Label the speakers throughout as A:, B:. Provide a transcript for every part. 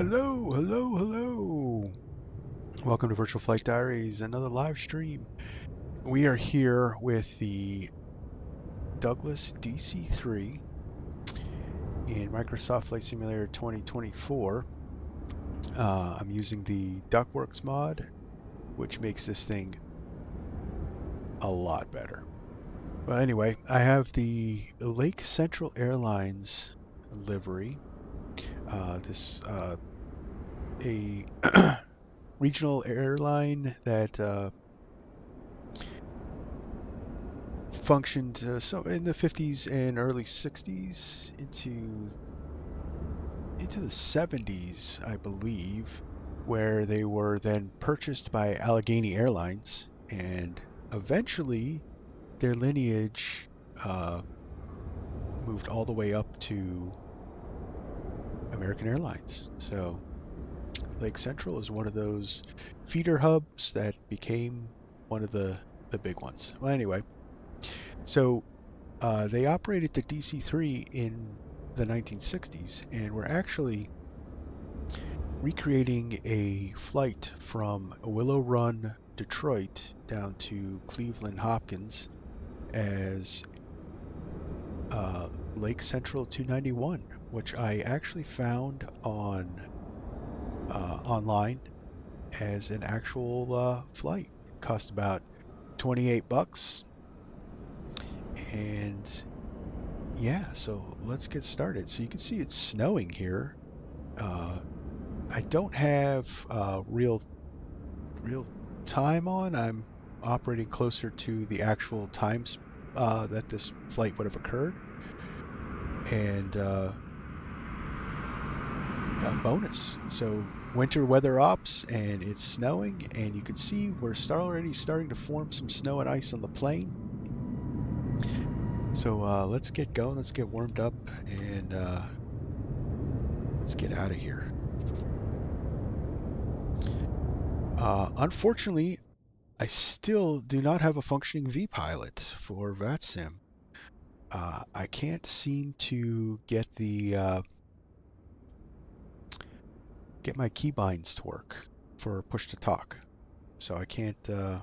A: Hello, hello, hello. Welcome to Virtual Flight Diaries, another live stream. We are here with the Douglas DC-3 in Microsoft Flight Simulator 2024. I'm using the Duckworks mod, which makes this thing a lot better. Well, anyway, I have the Lake Central Airlines livery. A regional airline that functioned so in the 50s and early 60s into the 70s, I believe, where they were then purchased by Allegheny Airlines, and eventually their lineage moved all the way up to American Airlines. So Lake Central is one of those feeder hubs that became one of the big ones. Well, anyway, so they operated the DC-3 in the 1960s, and were actually recreating a flight from Willow Run, Detroit, down to Cleveland Hopkins as Lake Central 291, which I actually found on online as an actual flight. It cost about $28, and yeah, so let's get started. So you can see it's snowing here. I don't have real time on. I'm operating closer to the actual times that this flight would have occurred. And bonus. So winter weather ops, and it's snowing, and you can see we're already starting to form some snow and ice on the plane. So let's get going, let's get warmed up, and let's get out of here. Unfortunately, I still do not have a functioning V-pilot for Vatsim. I can't seem to get get my keybinds to work for push to talk. So I can't, I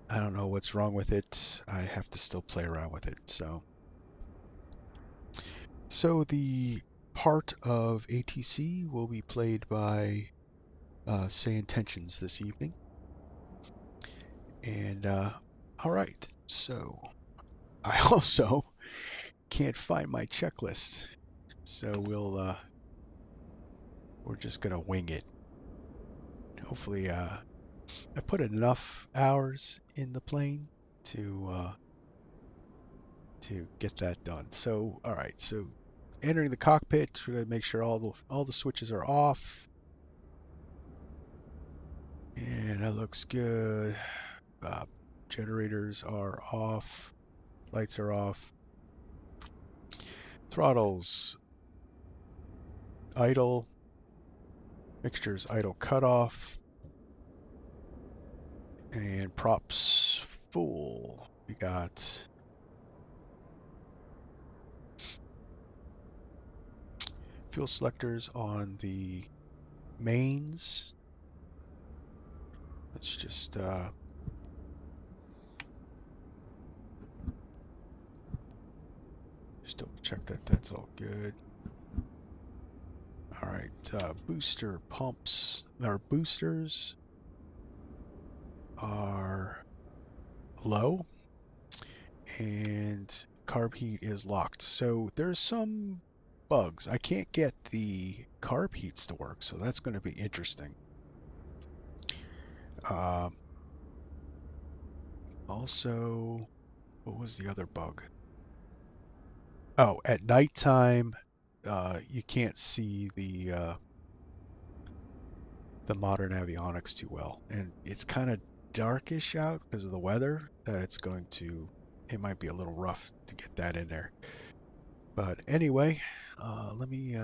A: don't know what's wrong with it. I have to still play around with it. So the part of ATC will be played by Say Intentions this evening. And all right, so I also can't find my checklist, so we're just gonna wing it. Hopefully, I put enough hours in the plane to get that done. So, all right. So, entering the cockpit, we're gonna make sure all the switches are off, and that looks good. Generators are off, lights are off, throttles idle, mixtures idle cutoff, and props full. We got fuel selectors on the mains. Let's just double check that that's all good. All right, booster pumps. Our boosters are low, and carb heat is locked. So there's some bugs. I can't get the carb heats to work, so that's going to be interesting. Also, what was the other bug? Oh, at nighttime, you can't see the modern avionics too well, and it's kind of darkish out because of the weather. That it might be a little rough to get that in there. But anyway, let me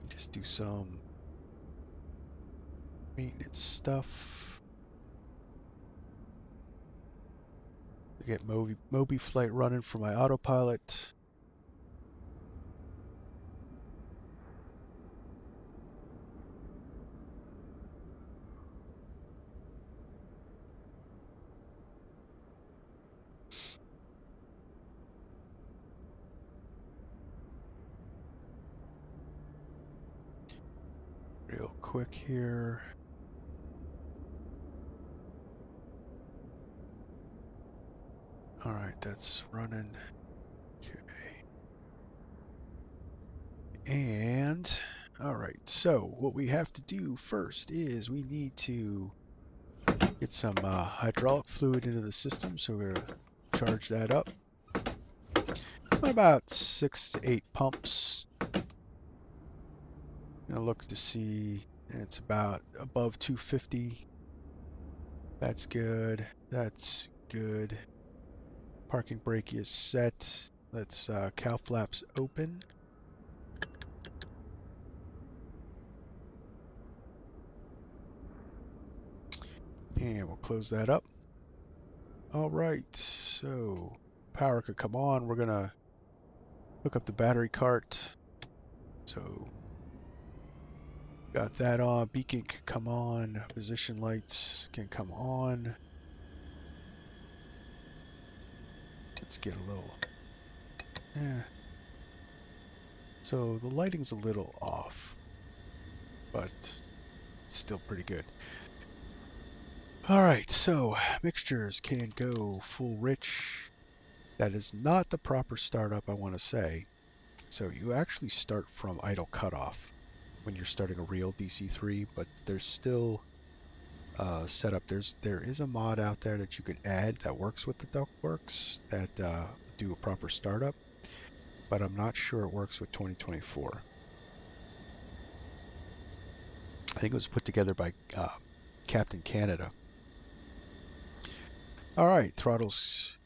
A: just do some maintenance stuff. I get Moby flight running for my autopilot. real quick here. All right, that's running. Okay. And, all right, so what we have to do first is we need to get some hydraulic fluid into the system. So we're going to charge that up. About 6 to 8 pumps. Going to look to see it's about above 250. That's good. That's good. Parking brake is set. Let's cow flaps open. And we'll close that up. All right, so power could come on. We're gonna hook up the battery cart. So got that on. Beacon can come on. Position lights can come on. Let's get a little. So the lighting's a little off, but it's still pretty good. Alright, so mixtures can go full rich. That is not the proper startup, I want to say. So you actually start from idle cutoff when you're starting a real DC-3, but there's still setup. There is a mod out there that you can add that works with the Duckworks that do a proper startup, but I'm not sure it works with 2024. I think it was put together by Captain Canada. Alright, throttles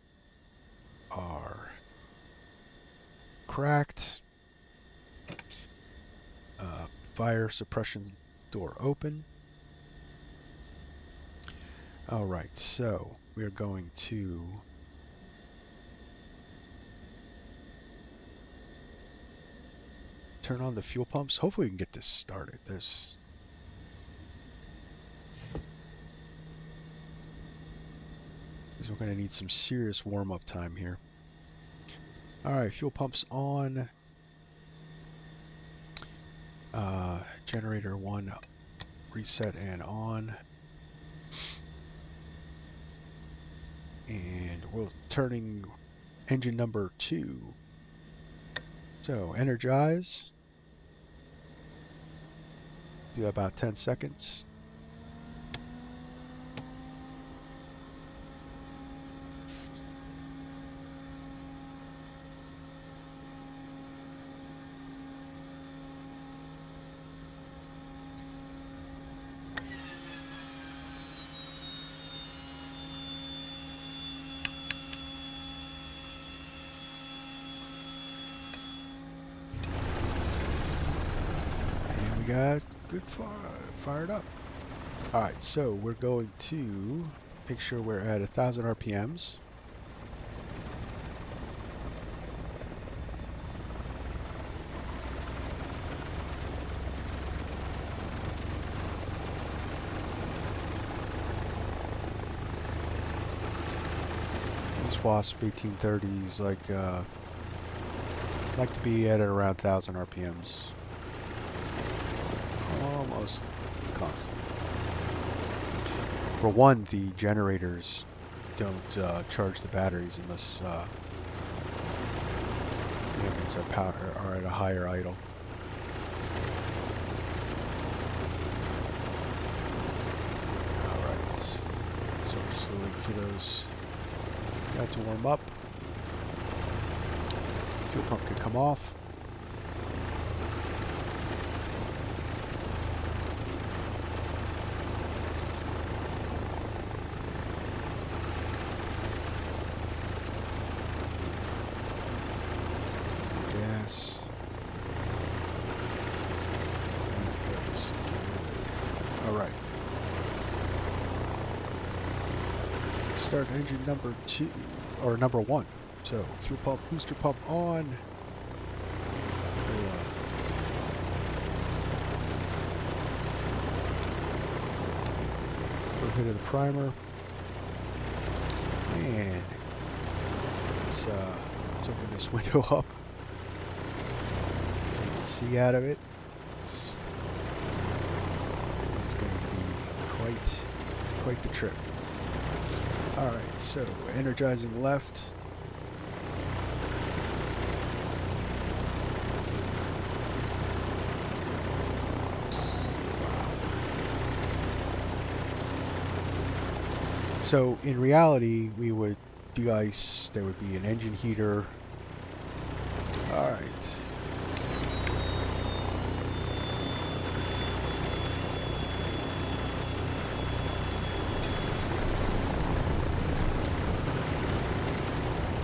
A: are cracked. Fire suppression door open. Alright, so we're going to turn on the fuel pumps. Hopefully we can get this started. Because we're going to need some serious warm-up time here. Alright, fuel pumps on. Generator 1 reset and on. And we're turning engine number 2. So energize. Do about 10 seconds. Got good fired up. Alright, so we're going to make sure we're at 1,000 RPMs. This Wasp 1830s like to be at around 1,000 RPMs. Almost constant. For one, the generators don't charge the batteries unless the engines are at a higher idle. Alright, so we're just waiting for those to warm up. Fuel pump could come off. Gas. That goes good. Alright. Start engine number 2, or number 1. So, fuel pump, booster pump on. Little hit of the primer. And let's open this window up so you can see out of it. quite the trip. Alright, so energizing left. So in reality, we would de-ice, there would be an engine heater. Alright.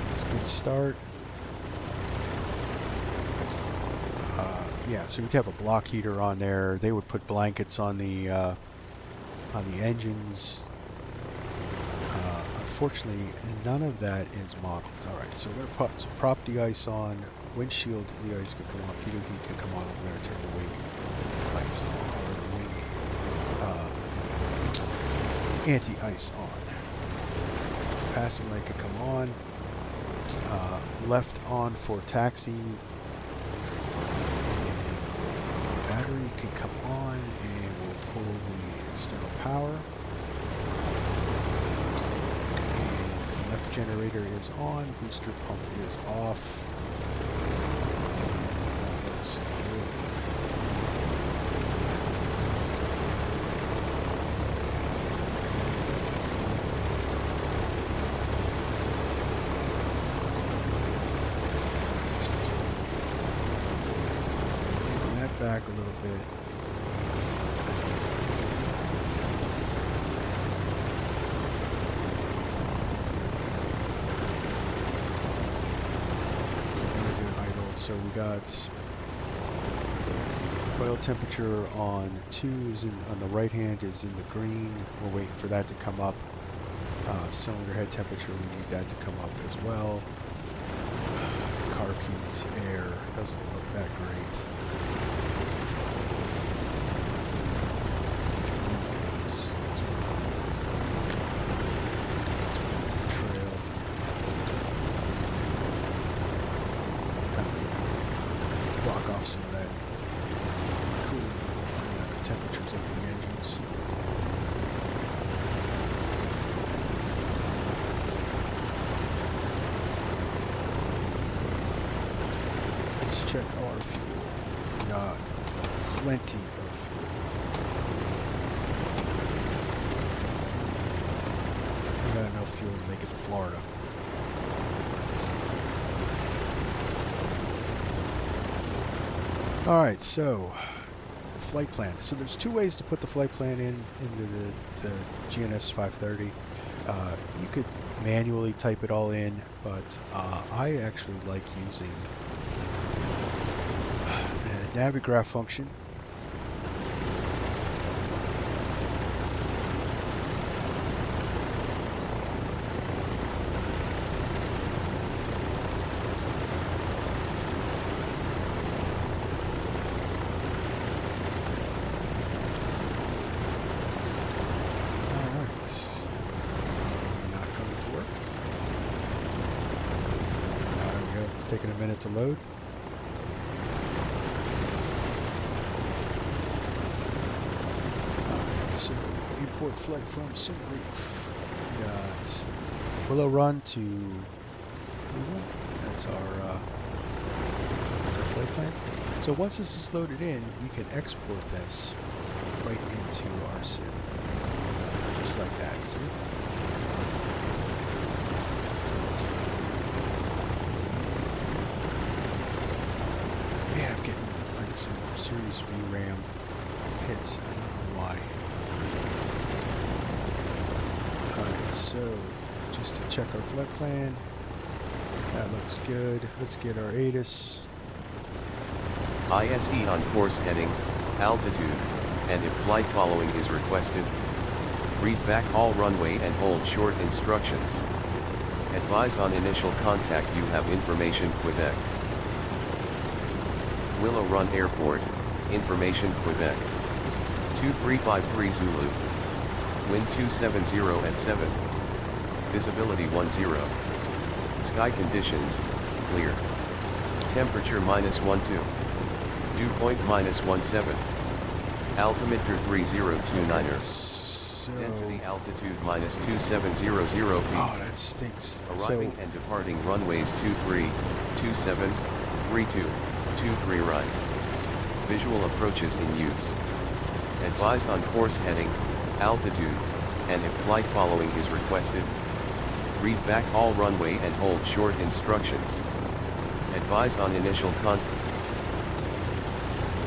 A: That's a good start. Yeah, so we'd have a block heater on there. They would put blankets on the engines. Unfortunately, none of that is modeled. Alright, so we're going to put some prop de-ice on, windshield de-ice could come on, pitot heat could come on, we're going to turn the wing lights on, or the wing anti-ice on. Passing light could come on, left on for taxi, and battery could come on, and we'll pull the external power. Generator is on, booster pump is off, and that looks good. So pull that back a little bit. So we got oil temperature on 2 is on the right hand is in the green. We're waiting for that to come up. Cylinder head temperature, we need that to come up as well. Carb heat, air, doesn't look that great. Some of that cooling temperatures up in the engines. Let's check our fuel. We got plenty of fuel. We got enough fuel to make it to Florida. Alright, so flight plan. So there's 2 ways to put the flight plan into the GNS 530. You could manually type it all in, but I actually like using the Navigraph function. Taking a minute to load. Alright, so import flight from SimReef. We got Willow Run to Cleveland. That's our flight plan. So once this is loaded in, you can export this right into our sim. Just like that, see? Man, I'm getting like some serious VRAM hits. I don't know why. Alright, so just to check our flight plan. That looks good. Let's get our ATIS.
B: ISE on course heading, altitude, and if flight following is requested, read back all runway and hold short instructions. Advise on initial contact you have information Quebec. Willow Run Airport, information Quebec. 2353 Zulu. Wind 270 at 7. Visibility 10. Sky conditions, clear. Temperature -12. Dew point -17. Altimeter 3029er. Density altitude minus 2700 feet.
A: Oh, that stinks.
B: Arriving and departing runways 23, 27, 32, 23 right. Visual approaches in use. Advise on course heading, altitude, and if flight following is requested. Read back all runway and hold short instructions. Advise on initial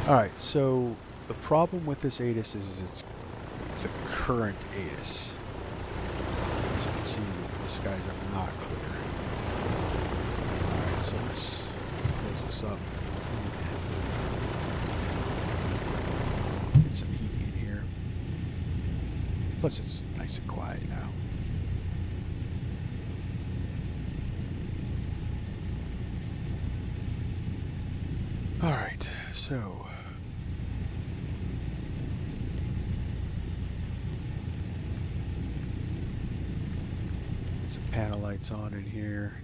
A: Alright, so the problem with this ATIS is it's the current ATIS. As you can see, the skies are not clear. Alright, so let's close this up. Get some heat in here. Plus it's nice and quiet now. Alright, so get some panel lights on in here.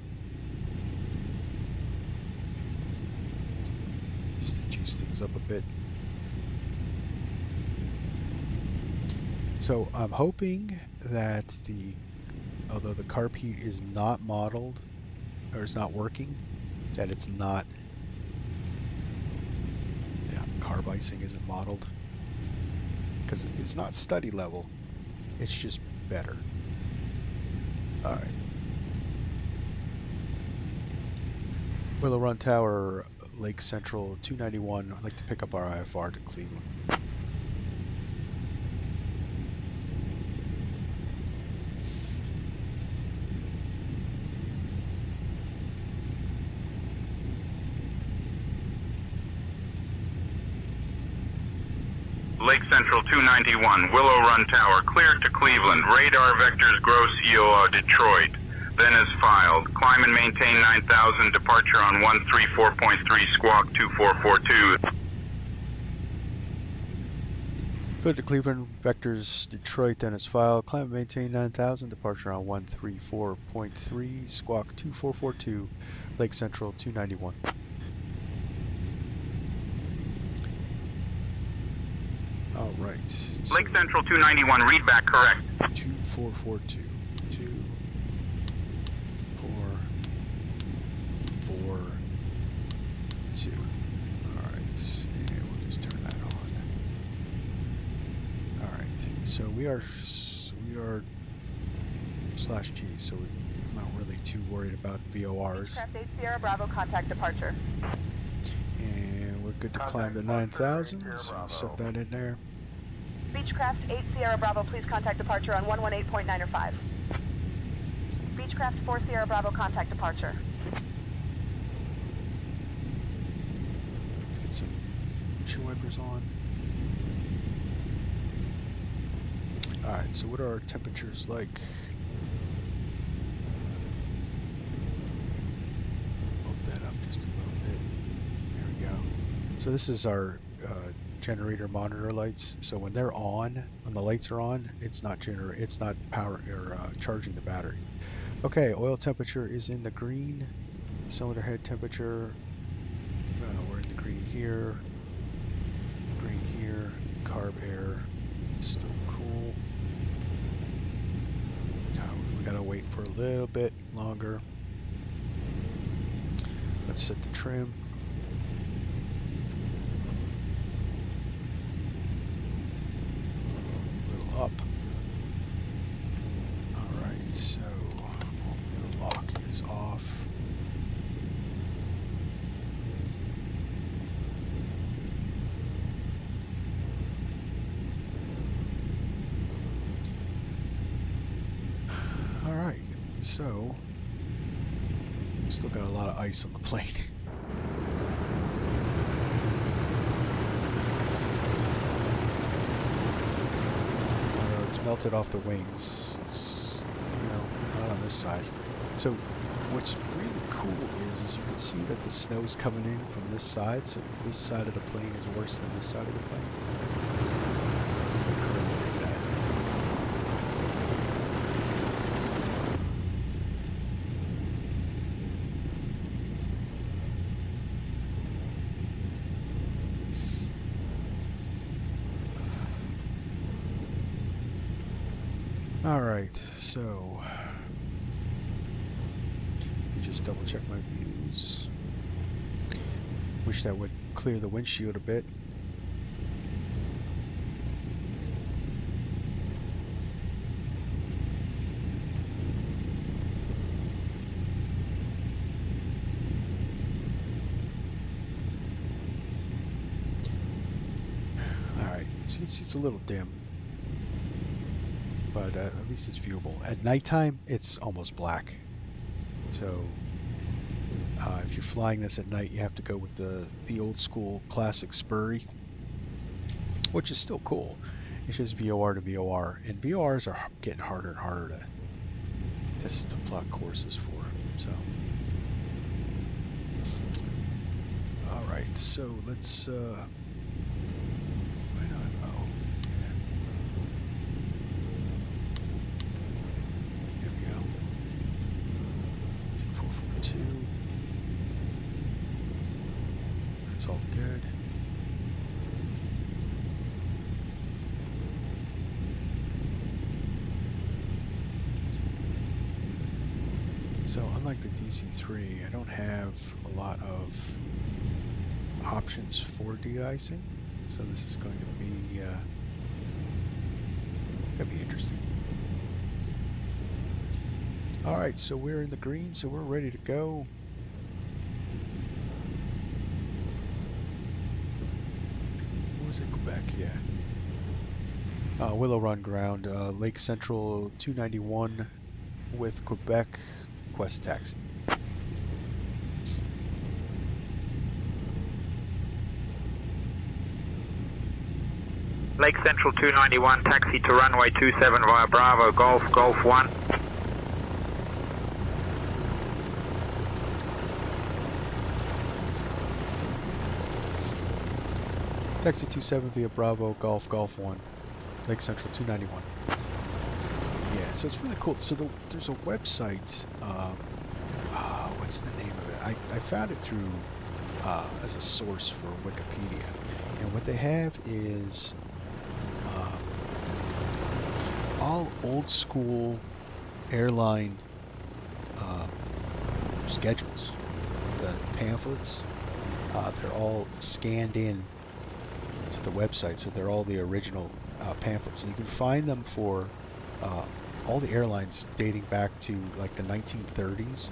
A: Just to juice things up a bit. So I'm hoping that although the carb heat is not modeled, or is not working, that it's not, carb icing isn't modeled. Because it's not study level, it's just better. Alright. Willow Run Tower, Lake Central 291. I'd like to pick up our IFR to Cleveland.
C: Lake Central 291, Willow Run Tower, cleared to Cleveland. Radar vectors gross EOO Detroit. Then as filed. Climb and maintain 9000, departure on 134.3 squawk 2442.
A: Good to Cleveland, vectors Detroit, then as filed. Climb and maintain 9000, departure on 134.3 squawk 2442, Lake Central 291. All right. So
C: Lake Central 291, read back correct.
A: 2442. 2442. All right, and we'll just turn that on. All right. So we are /G. So I'm not really too worried about VORs.
D: Beechcraft 8 Sierra Bravo, contact departure.
A: And we're good to climb to 9000, so set that in there.
D: Beechcraft 8 Sierra Bravo, please contact departure on 118.905. Beechcraft 4 Sierra Bravo, contact departure.
A: Let's get some windshield wipers on. Alright, so what are our temperatures like? Bump that up just a little bit. There we go. So this is our generator monitor lights. So when they're on, when the lights are on, it's not power or charging the battery. Okay, oil temperature is in the green. Cylinder head temperature, we're in the green here. Carb air, still cool. Now we gotta wait for a little bit longer. Let's set the trim. Up. Alright, so the lock is off. Alright, so still got a lot of ice on the plane. Melted off the wings. It's, not on this side. So what's really cool is you can see that the snow's coming in from this side, so this side of the plane is worse than this side of the plane. I really dig that. Alright, so let me just double check my views. Wish that would clear the windshield a bit. Alright, so you can see it's a little dim, but at least it's viewable. At nighttime, it's almost black. So if you're flying this at night, you have to go with the old school classic Spurry, which is still cool. It's just VOR to VOR, and VORs are getting harder and harder to plot courses for. So, all right, so let's. Why not? Oh, yeah. Here we go. 2442. That's all good. So unlike the DC-3, I don't have a lot of options for de-icing. So this is going to be interesting. All right, so we're in the green, so we're ready to go. What was it, Quebec? Yeah. Willow Run ground, Lake Central 291 with Quebec Quest taxi.
E: Lake Central 291, taxi to runway 27 via Bravo, Golf, Golf 1.
A: Taxi 27 via Bravo, Golf, Golf 1, Lake Central 291. Yeah, so it's really cool. So there's a website, what's the name of it? I found it through, as a source for Wikipedia. And what they have is all old school airline schedules. The pamphlets, they're all scanned in to the website, so they're all the original pamphlets. And you can find them for all the airlines dating back to like the 1930s.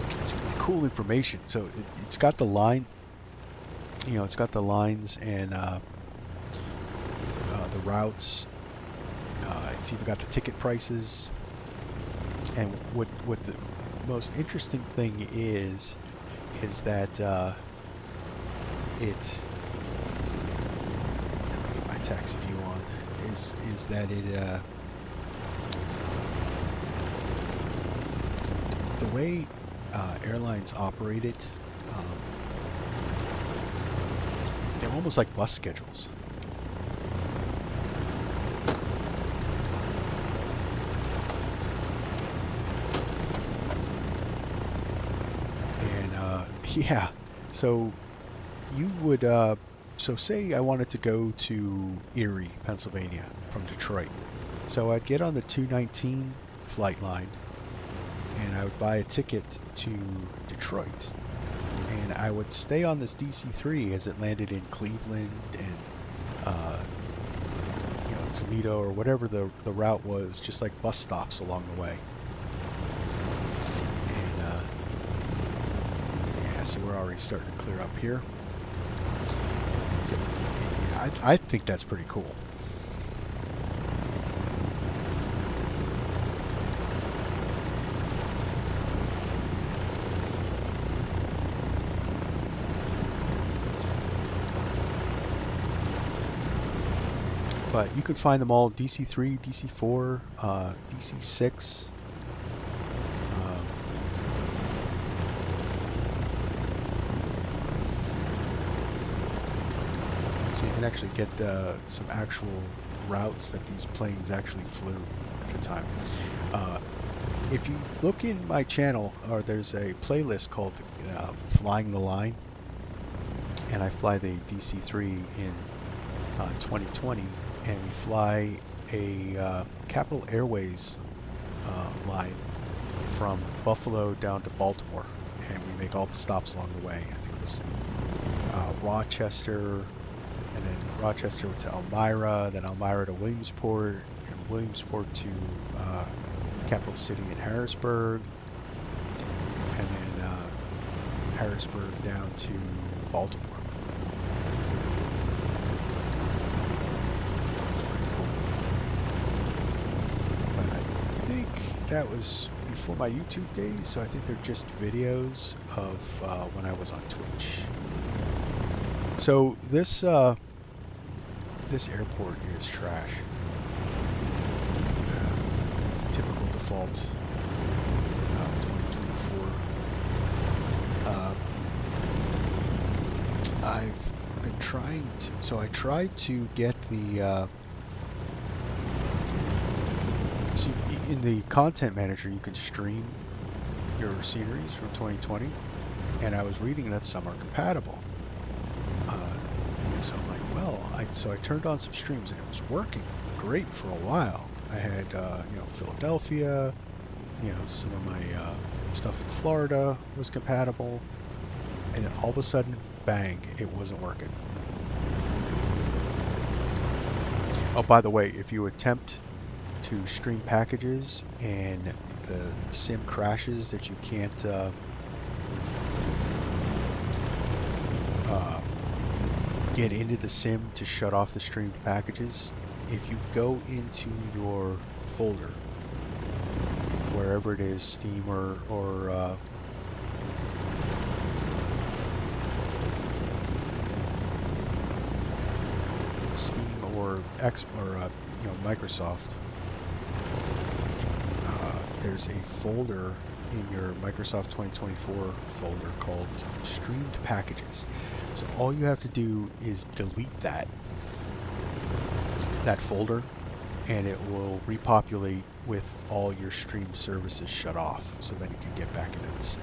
A: It's really cool information. So it's got the line, you know, it's got the lines and the routes. It's even got the ticket prices. And what the most interesting thing is that it. Let me get my taxi view on. Is that it? The way airlines operate it, they're almost like bus schedules. And yeah, so you would. So say I wanted to go to Erie, Pennsylvania from Detroit. So I'd get on the 219 flight line and I would buy a ticket to Detroit. And I would stay on this DC-3 as it landed in Cleveland and you know, Toledo or whatever the route was, just like bus stops along the way. And yeah, so we're already starting to clear up here. So, yeah, I think that's pretty cool. But you can find them all: DC-3, DC-4, DC-6. You can actually get some actual routes that these planes actually flew at the time. If you look in my channel, or there's a playlist called Flying the Line, and I fly the DC-3 in 2020, and we fly a Capital Airways line from Buffalo down to Baltimore, and we make all the stops along the way. I think it was Rochester, and then Rochester to Elmira, then Elmira to Williamsport, and Williamsport to Capital City in Harrisburg, and then Harrisburg down to Baltimore. That was before my YouTube days, so I think they're just videos of when I was on Twitch. So this this airport is trash. Typical default 2024. I've been trying to, so I tried to get the so in the content manager you can stream your sceneries from 2020, and I was reading that some are compatible. So I'm like, well, so I turned on some streams and it was working great for a while. I had you know, Philadelphia, you know, some of my stuff in Florida was compatible, and then all of a sudden, bang, it wasn't working. Oh, by the way, if you attempt to stream packages and the sim crashes that you can't get into the sim to shut off the streamed packages, if you go into your folder, wherever it is, Steam or Steam or you know, Microsoft, there's a folder in your Microsoft 2024 folder called Streamed Packages. So all you have to do is delete that folder, and it will repopulate with all your streamed services shut off, so then you can get back into the sim.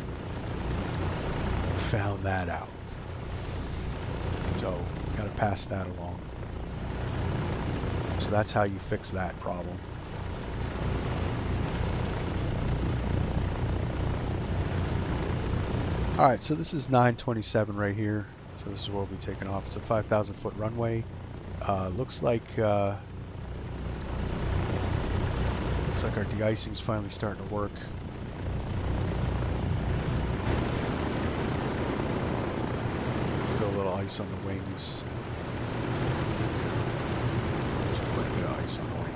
A: Found that out. So gotta pass that along. So that's how you fix that problem. Alright, so this is 927 right here. So this is where we'll be taking off. It's a 5,000 foot runway. Looks like our de-icing's finally starting to work. Still a little ice on the wings. There's quite a bit of ice on the wings.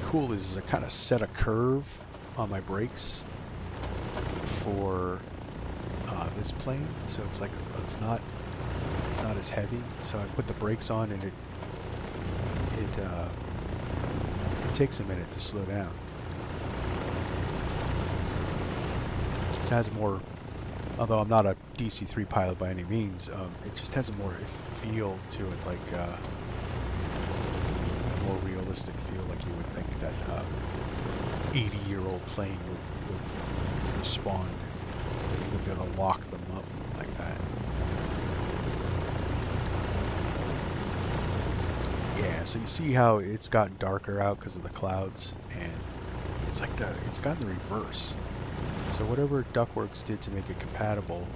A: Cool is I kind of set a curve on my brakes for this plane, so it's like it's not as heavy. So I put the brakes on, and it takes a minute to slow down. It has more, although I'm not a DC-3 pilot by any means, it just has a more feel to it, like a more realistic feel, like you would think that 80-year-old plane would respond. You would be able to lock them up like that. Yeah, so you see how it's gotten darker out because of the clouds, and it's like it's gotten the reverse. So whatever Duckworks did to make it compatible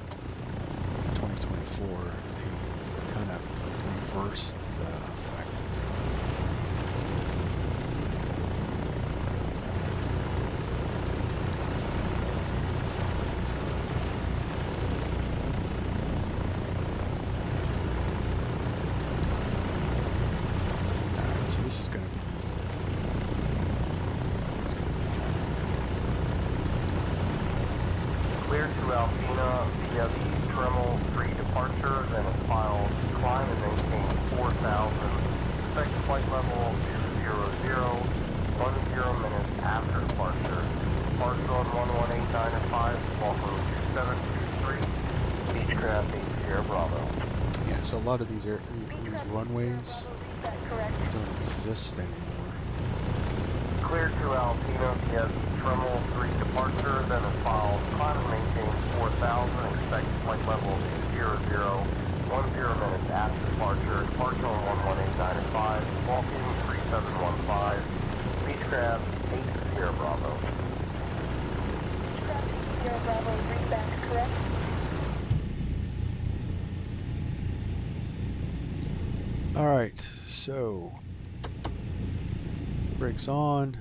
A: in 2024, they kind of reversed the effect. Alright, so this is going to be
F: Clear to Alpena via the Tremel 3 departure, then a file climb and maintain 4,000. Expect flight level 200, 10 minutes after departure. Departure on 11895, Buffalo 2723, Beechcraft 8 Sierra Bravo.
A: So a lot of these runways don't exist anymore.
F: Clear to Alpina, yes, Tremel 3 departure, then is filed. Climb and maintain 4,000, expect flight level 200, 10 minutes after departure, departure on 11895, walking 3715, Beechcraft 8 Sierra Bravo.
D: Beechcraft 8 Sierra Bravo, read back correct.
A: Alright, so brakes on.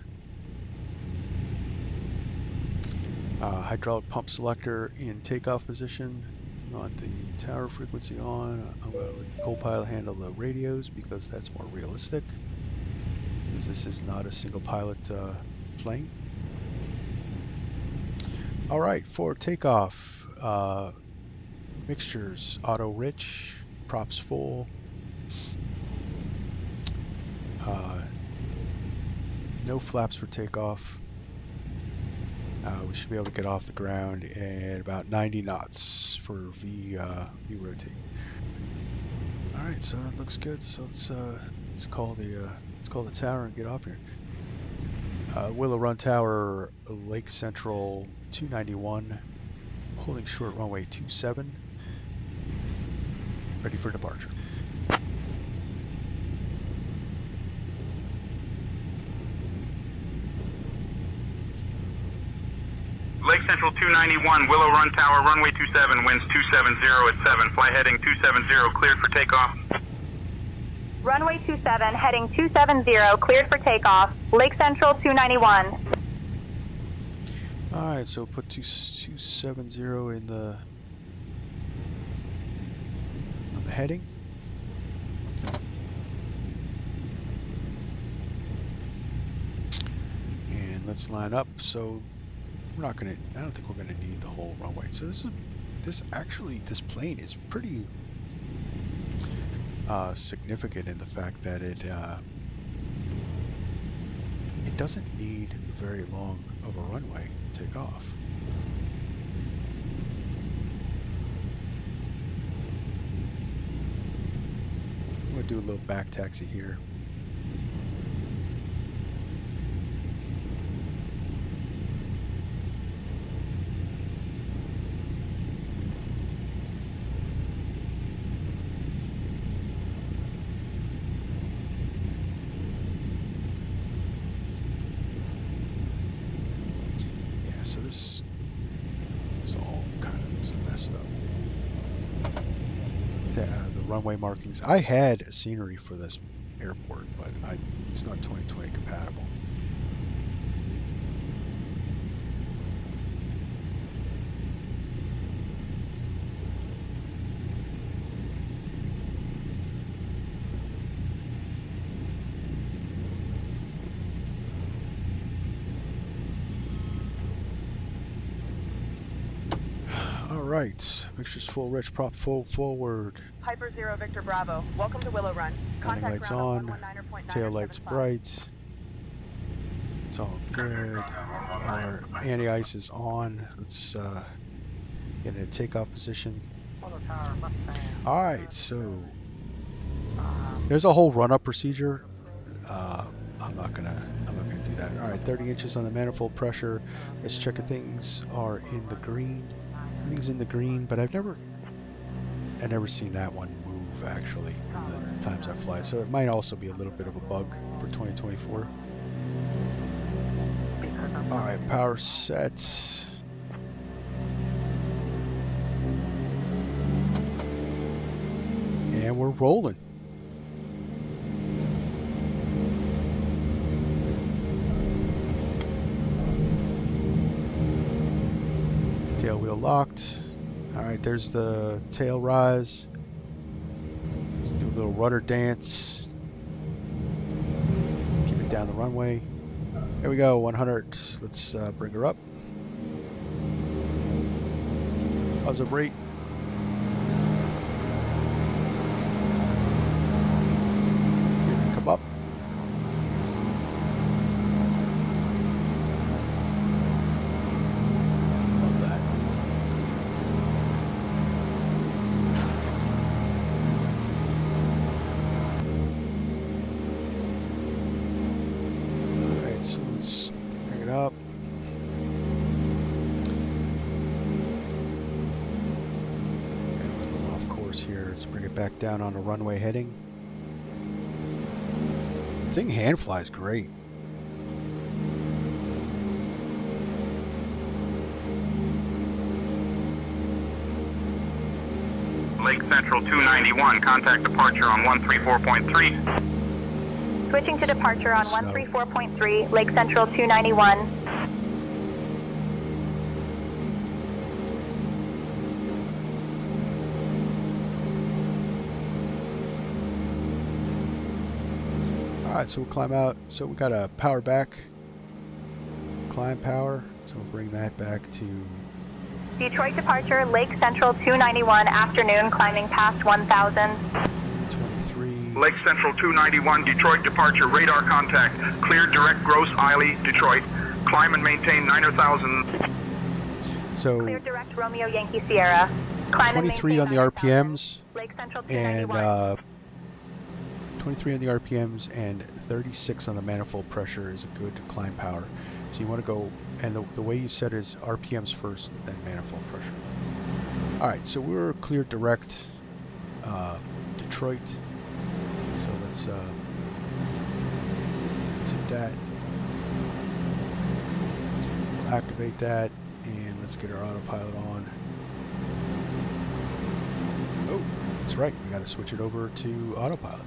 A: Hydraulic pump selector in takeoff position. We want the tower frequency on. I'm going to let the co-pilot handle the radios because that's more realistic, because this is not a single pilot plane. Alright, for takeoff, mixtures auto rich, props full. No flaps for takeoff. We should be able to get off the ground at about 90 knots for V rotate. All right, so that looks good. So let's call the tower and get off here. Willow Run Tower, Lake Central 291, holding short runway 27. Ready for departure.
C: Lake Central 291, Willow Run Tower, runway 27, winds 270 at 7, fly heading 270, cleared for takeoff.
D: Runway 27, heading 270, cleared for takeoff. Lake Central 291.
A: Alright, so put 270 in the on the heading. And let's line up. So we're not gonna, I don't think we're gonna need the whole runway. So this plane is pretty significant in the fact that it doesn't need very long of a runway to take off. I'm gonna do a little back taxi here. So this is all kind of messed up. The runway markings. I had a scenery for this airport, but it's not 2020 compatible. Alright, mixtures full, rich, prop full, forward.
D: Piper 0 Victor Bravo, welcome to Willow Run.
A: Landing lights on, tail lights bright. It's all good. Our anti-ice is on. Let's get in a takeoff position. Alright, so there's a whole run-up procedure. I'm not gonna do that. Alright, 30 inches on the manifold pressure. Let's check if things are in the green. Everything's in the green, but I've never seen that one move actually in the times I fly. So it might also be a little bit of a bug for 2024. Alright, power set. And we're rolling. Tail wheel locked. Alright, there's the tail rise. Let's do a little rudder dance. Keep it down the runway. There we go, 100. Let's bring her up. Buzzer rate. Come up. Love that. Let's bring it back down on a runway heading. The thing hand flies great.
C: Lake Central 291, contact departure on 134.3.
D: Switching to departure on
A: Snow.
D: 134.3, Lake Central 291.
A: Alright, so we'll climb out. So we got a power back. Climb power. So we'll bring that back to
D: Detroit departure, Lake Central 291, afternoon, climbing past 1,000.
A: 23.
C: Lake Central 291, Detroit departure, radar contact. Clear direct Gross Isle, Detroit. Climb and maintain 9,000.
A: So
D: Clear direct Romeo Yankee Sierra. Climb and
A: 23 on the
D: maintain
A: RPMs
D: 9,000. Lake Central
A: and
D: 291.
A: 23 on the RPMs and 36 on the manifold pressure is a good climb power. So you want to go, and the way you set is RPMs first, then manifold pressure. Alright, so we're clear direct Detroit. So let's hit that. We'll activate that, and let's get our autopilot on. Oh, that's right, we got to switch it over to autopilot.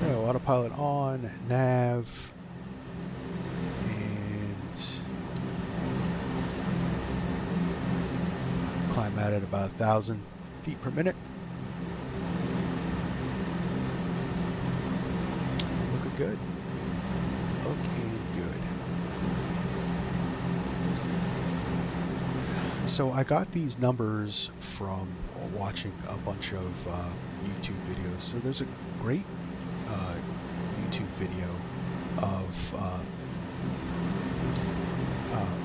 A: So, autopilot on, nav, and climb out at about 1,000 feet per minute. Looking good. Looking good. So I got these numbers from watching a bunch of YouTube videos. So there's a great YouTube video of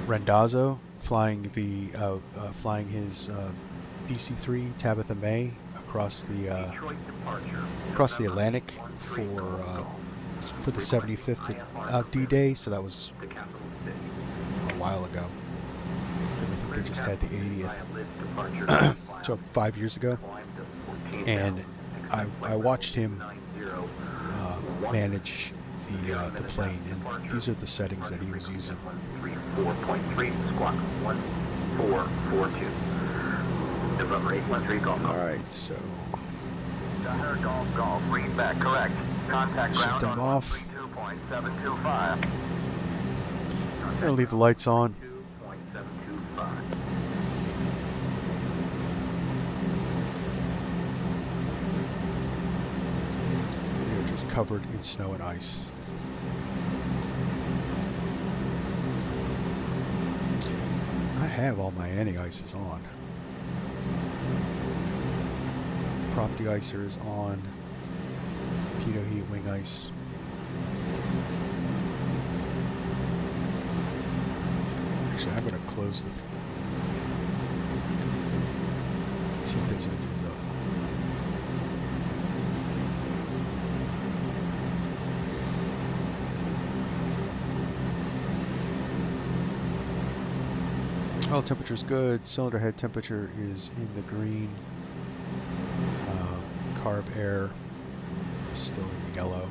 A: Rendazzo flying his DC-3 Tabitha May across the Atlantic for the 75th of D-Day. So that was a while ago, because I think they just had the 80th, so 5 years ago, and I watched him manage the plane, and these are the settings that he was using.
F: 4.3, squawk 1442. November 813 Golf.
A: Alright, so
F: Golf, Golf, read back, correct. Contact
A: shut
F: ground
A: them
F: on
A: off.
F: 132.725.
A: I'm gonna leave the lights on.
F: 2.725.
A: They're just covered in snow and ice. I have all my anti-ices on. Prop de-icer is on. Pitot heat wing ice. Actually, I'm going to close the... Let's heat those engines up. Oil temperature is good. Cylinder head temperature is in the green. Carb air is still in the yellow.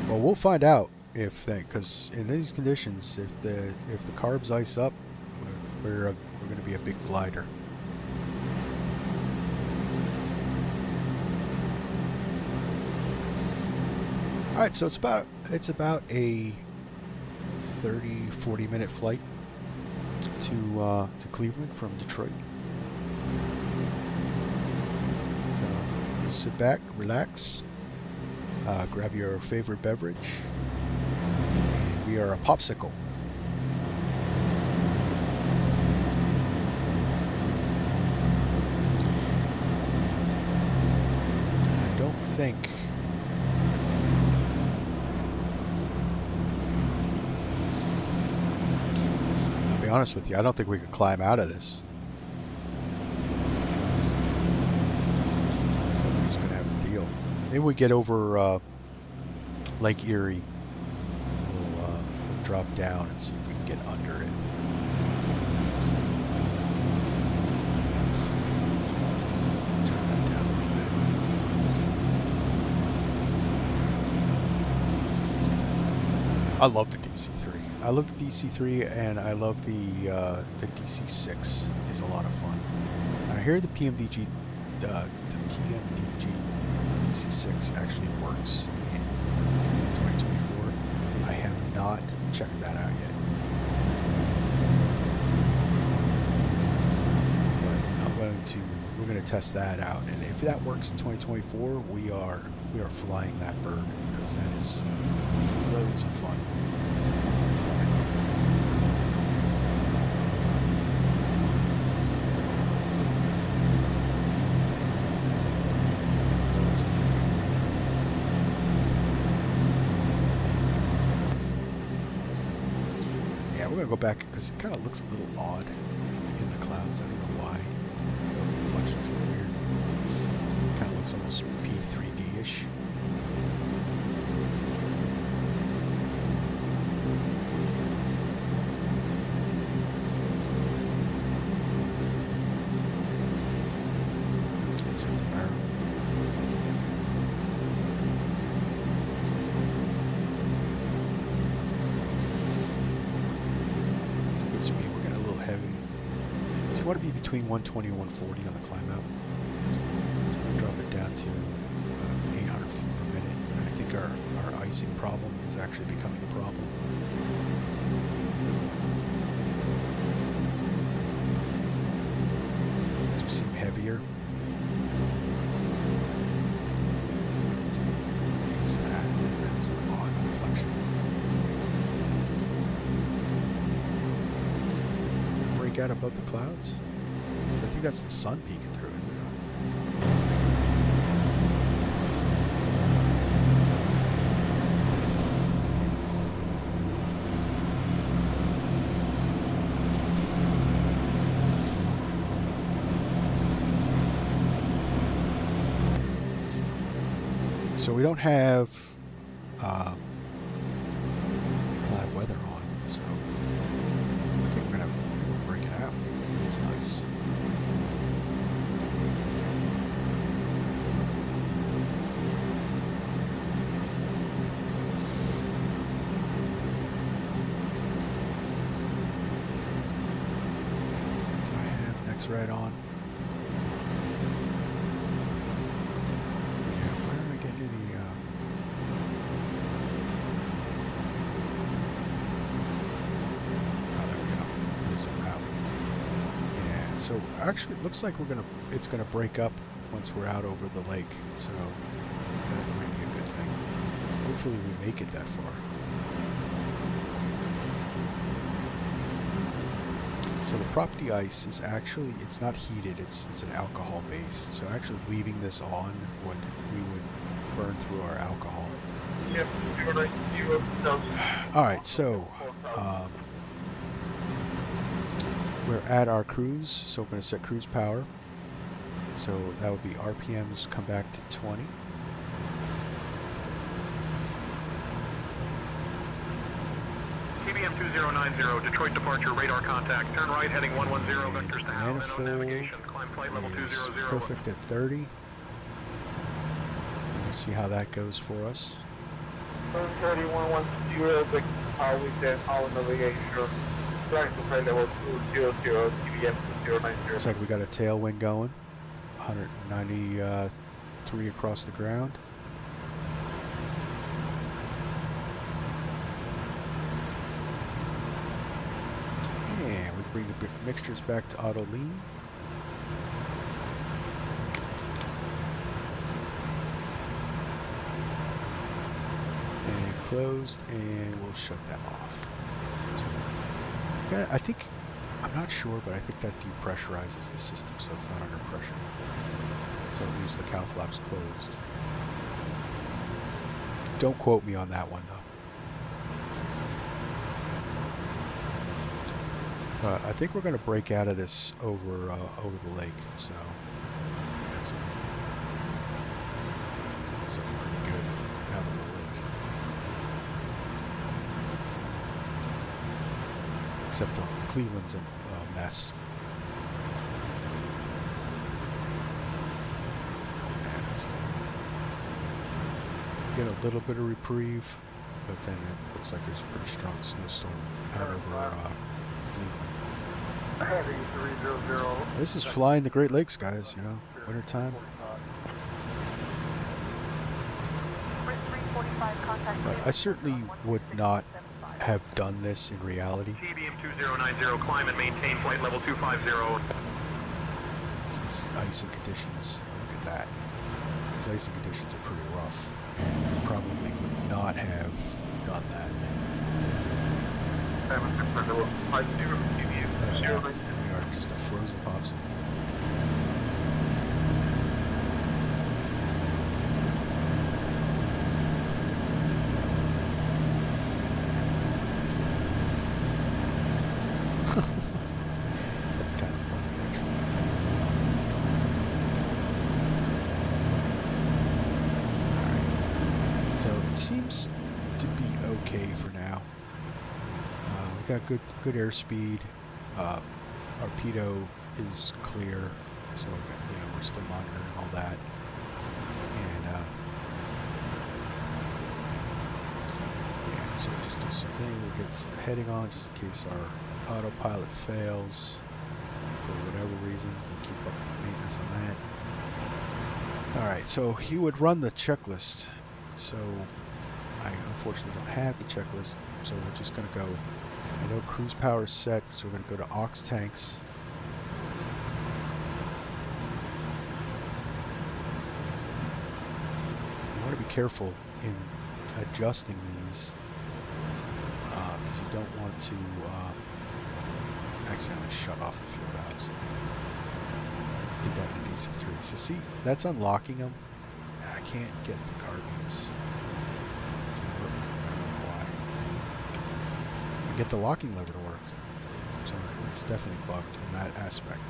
A: Well, we'll find out if that, because in these conditions, if the carbs ice up, we're going to be a big glider. All right, so it's about a 30-40 minute flight to Cleveland from Detroit. So just sit back, relax, grab your favorite beverage, and we are a popsicle. I don't think be honest with you, I don't think we could climb out of this. So we're just going to have to deal. Maybe we get over Lake Erie. We'll drop down and see if we can get under it. I love the DC-3. I love the DC-3, and I love the DC-6. Is a lot of fun. I hear the PMDG DC-6 actually works in 2024. I have not checked that out yet. But we're going to test that out, and if that works in 2024, we are flying that bird, because that is loads of fun. We're going to go back because it kind of looks a little odd in the clouds. I don't know why. The reflections are weird. Kind of looks almost P3D-ish. Set the barrel. Speed. We're getting a little heavy. So you want to be between 120 and 140 on the climb out. So we'll drop it down to 800 feet per minute. And I think our icing problem is actually becoming a problem. As we seem heavier. Is that? And that is an odd reflection. Out above the clouds? I think that's the sun peeking through, isn't it? So we don't have live weather on, so I think we're gonna break it out. It's nice. I have next red on. Yeah, where am I getting any So actually, it looks like it's gonna break up once we're out over the lake. So that might be a good thing. Hopefully, we make it that far. So the property ice is actually, it's not heated. It's an alcohol base. So actually, leaving this on we would burn through our alcohol.
F: Yep,
A: All right, so. We're at our cruise, so we're going to set cruise power. So that would be RPMs come back to 20.
G: TBM 2090, Detroit departure, radar contact. Turn right, heading 110, vectors to Howell,
A: Manifold
G: navigation. Climb flight level 200.
A: Perfect at 30. We'll see how that goes for us.
F: 3110, how we can our navigation. Flight to flight level 200, TBM 2090.
A: Looks like we got a tailwind going. 193 across the ground. And we bring the mixtures back to auto lean. And closed, and we'll shut them off. So, I think, I'm not sure, but I think that depressurizes the system so it's not under pressure. So it leaves the cow flaps closed. Don't quote me on that one though. I think we're going to break out of this over the lake, so yeah, it's looking pretty good out of the lake. Except for Cleveland's a mess. Yeah, so get a little bit of reprieve. but then it looks like there's a pretty strong snowstorm out over Cleveland.
F: Heavy 300.
A: This is flying the Great Lakes, guys, you know, wintertime. But I certainly would not have done this in reality.
G: TBM 2090, climb and maintain flight level 250.
A: These icing conditions, look at that. These icing conditions are pretty rough, and I probably would not have done that. We are just a frozen popsicle. That's kind of funny, actually. Alright. So it seems to be okay for now. We got good airspeed. Our pitot is clear, so we're still monitoring all that. And yeah, so just do something. We'll get some heading on just in case our autopilot fails for whatever reason. We'll keep up maintenance on that. All right, so he would run the checklist. So I unfortunately don't have the checklist, so we're just going to go. I know cruise power is set, so we're going to go to aux tanks. You want to be careful in adjusting these because you don't want to accidentally shut off the fuel valves. Did that in the DC-3. So see, that's unlocking them. I can't get the carbines. Get the locking lever to work, so it's definitely bugged in that aspect.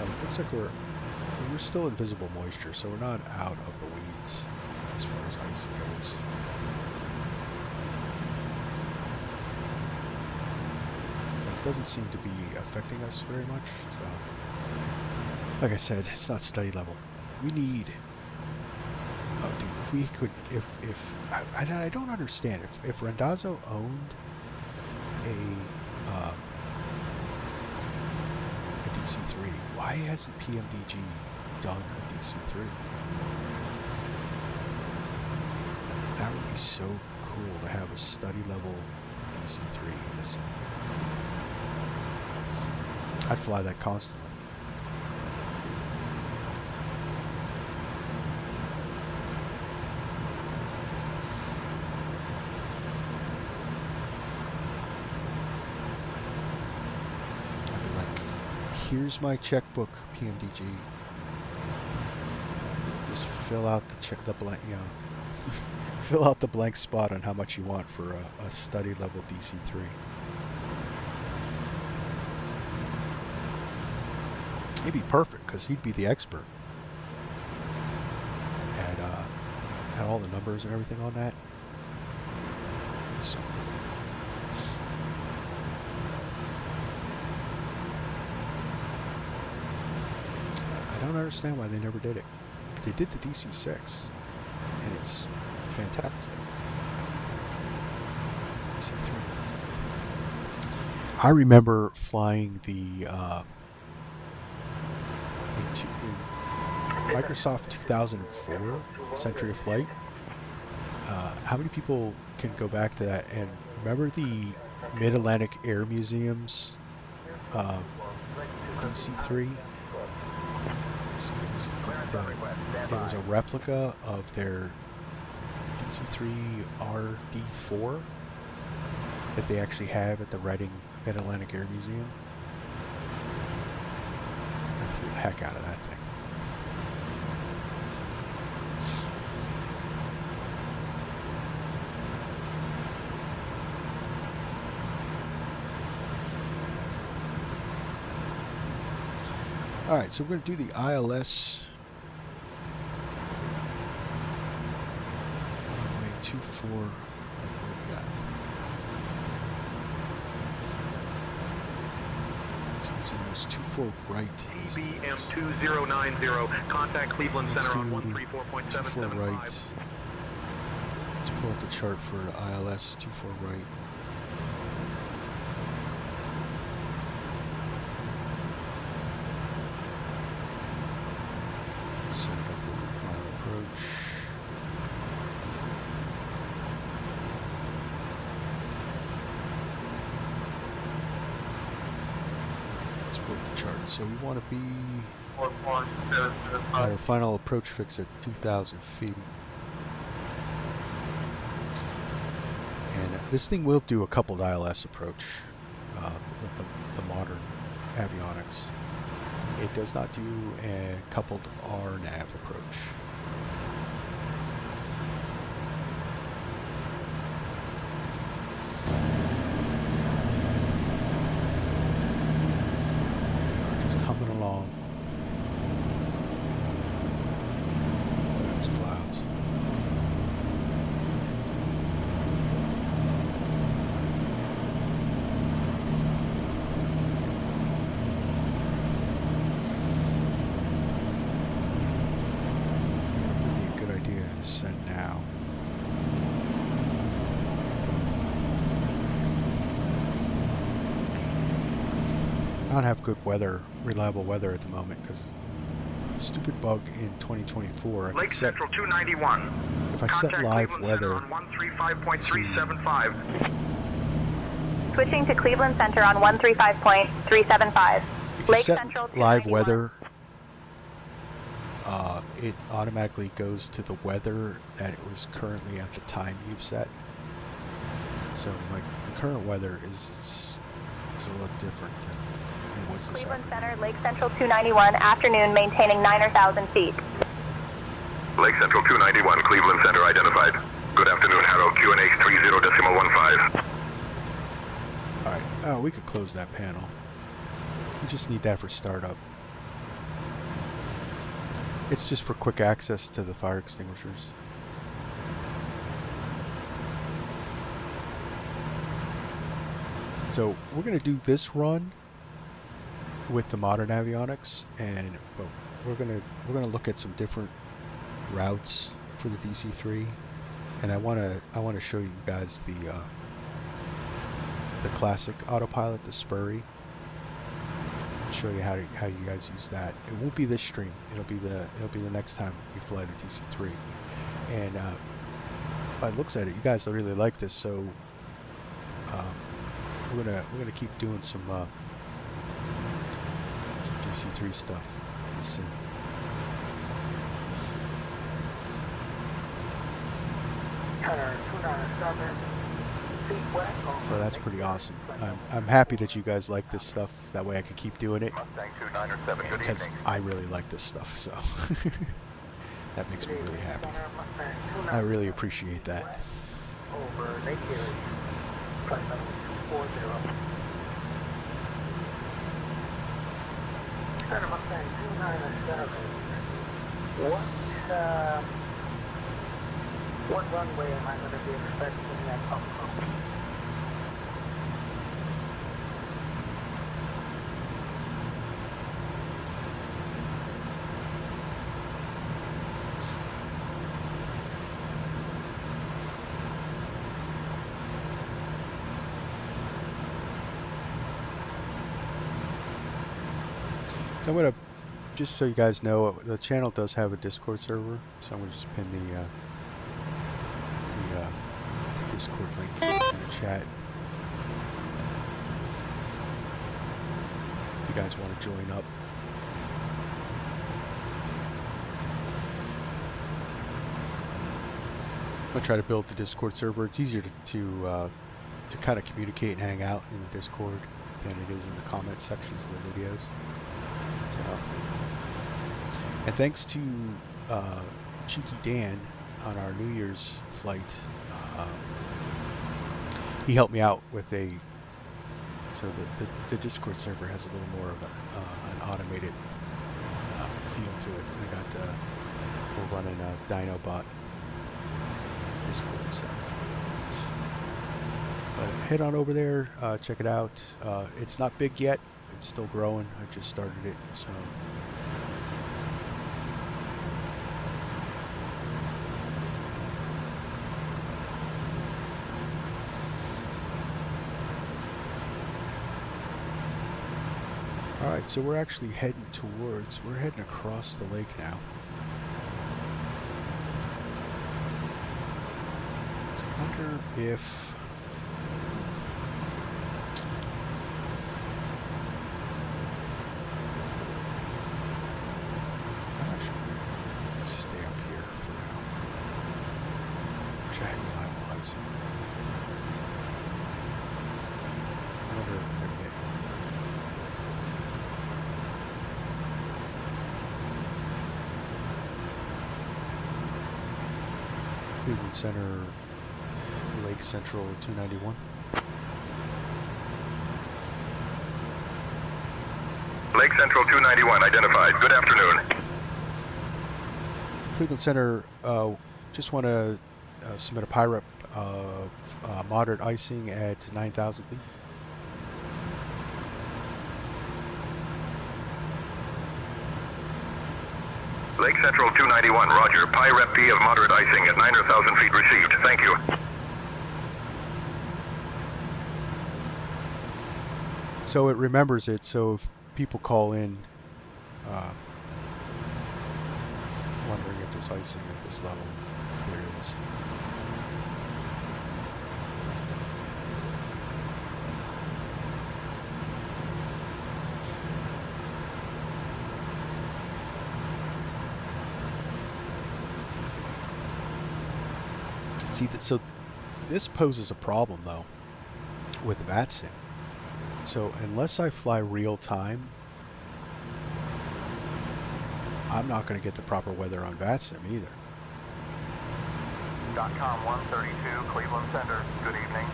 A: It looks like we're still in visible moisture, so we're not out of the weeds as far as ice goes. But it doesn't seem to be affecting us very much, so. Like I said, it's not study level. We need. Oh, dude, if we could, if I don't understand if Randazzo owned a DC-3, why hasn't PMDG done a DC-3? That would be so cool to have a study level DC-3 in this. I'd fly that constantly. Here's my checkbook, PMDG. Just fill out the blank, fill out the blank spot on how much you want for a study level DC-3. He'd be perfect because he'd be the expert at all the numbers and everything on that. So. I don't understand why they never did it. They did the DC-6, and it's fantastic. DC-3. I remember flying the in Microsoft 2004 Century of Flight. How many people can go back to that and remember the Mid-Atlantic Air Museum's DC-3? It was a replica of their DC-3 RD-4 that they actually have at the Reading Mid-Atlantic Air Museum. I flew the heck out of that thing. Alright, so we're going to do the ILS runway 24. What do we got? So let's Continues 24 right.
G: TBM 2090, contact Cleveland Center on
A: 24
G: 134.775.
A: right. Let's pull up the chart for ILS 24 right. Set it up for the final approach. Let's pull up the chart. So we want to be at our final approach fix at 2,000 feet. And this thing will do a coupled ILS approach with the modern avionics. It does not do a coupled RNAV approach. Just humming along. Those clouds. Descend now. I don't have good weather, reliable weather at the moment because stupid bug in 2024.
C: Lake Central 291.
A: If I set live
C: Cleveland
A: weather
C: Center on 135.375.
D: Switching to Cleveland Center on 135.375.
A: if you
D: Lake
A: set
D: Central
A: live
D: 291.
A: weather, it automatically goes to the weather that it was currently at the time you've set. So like the current weather is a lot different than it was this
D: Cleveland
A: afternoon.
D: Center, Lake Central 291, afternoon, maintaining 9,000 feet.
C: Lake Central 291, Cleveland Center identified. Good afternoon, Harrow, QNH 30.15.
A: Alright, we could close that panel. We just need that for startup. It's just for quick access to the fire extinguishers. So we're going to do this run with the modern avionics, and we're going to look at some different routes for the DC-3, and I want to show you guys the classic autopilot, the Spurry. Show you how you guys use that. It won't be this stream. It'll be the next time we fly the DC-3. And by the looks at it, you guys really like this. So we're gonna keep doing some DC-3 stuff in the sim. So that's pretty awesome. I'm happy that you guys like this stuff. That way I can keep doing it. Because I really like this stuff, so that makes me really happy. I really appreciate that.
F: What runway am I going to be expecting that up from?
A: So I'm gonna, just so you guys know, the channel does have a Discord server, so I'm gonna just pin the Discord link in the chat. If you guys want to join up. I'm gonna try to build the Discord server. It's easier to kind of communicate and hang out in the Discord than it is in the comment sections of the videos. So, and thanks to Cheeky Dan on our New Year's flight. He helped me out with so the Discord server has a little more of an automated feel to it. I got we're running a Dinobot Discord, so but head on over there, check it out. It's not big yet, It's still growing. I just started it, so. Alright, so we're actually heading we're heading across the lake now. I wonder if I'm actually going to stay up here for now. Wish I had reliable icing. I wonder if we're going to get Cleveland Center, Lake Central 291.
C: Lake Central 291 identified. Good afternoon.
A: Cleveland Center, just want to submit a PIREP of moderate icing at 9,000 feet.
C: Lake Central 291, roger. PIREP P of moderate icing at 9,000 feet received. Thank you.
A: So it remembers it, so if people call in wondering if there's icing at this level, there it is. See, so this poses a problem though with Vatsim. So unless I fly real time, I'm not going to get the proper weather on Vatsim either.
F: .com 132, Cleveland Center. Good evening.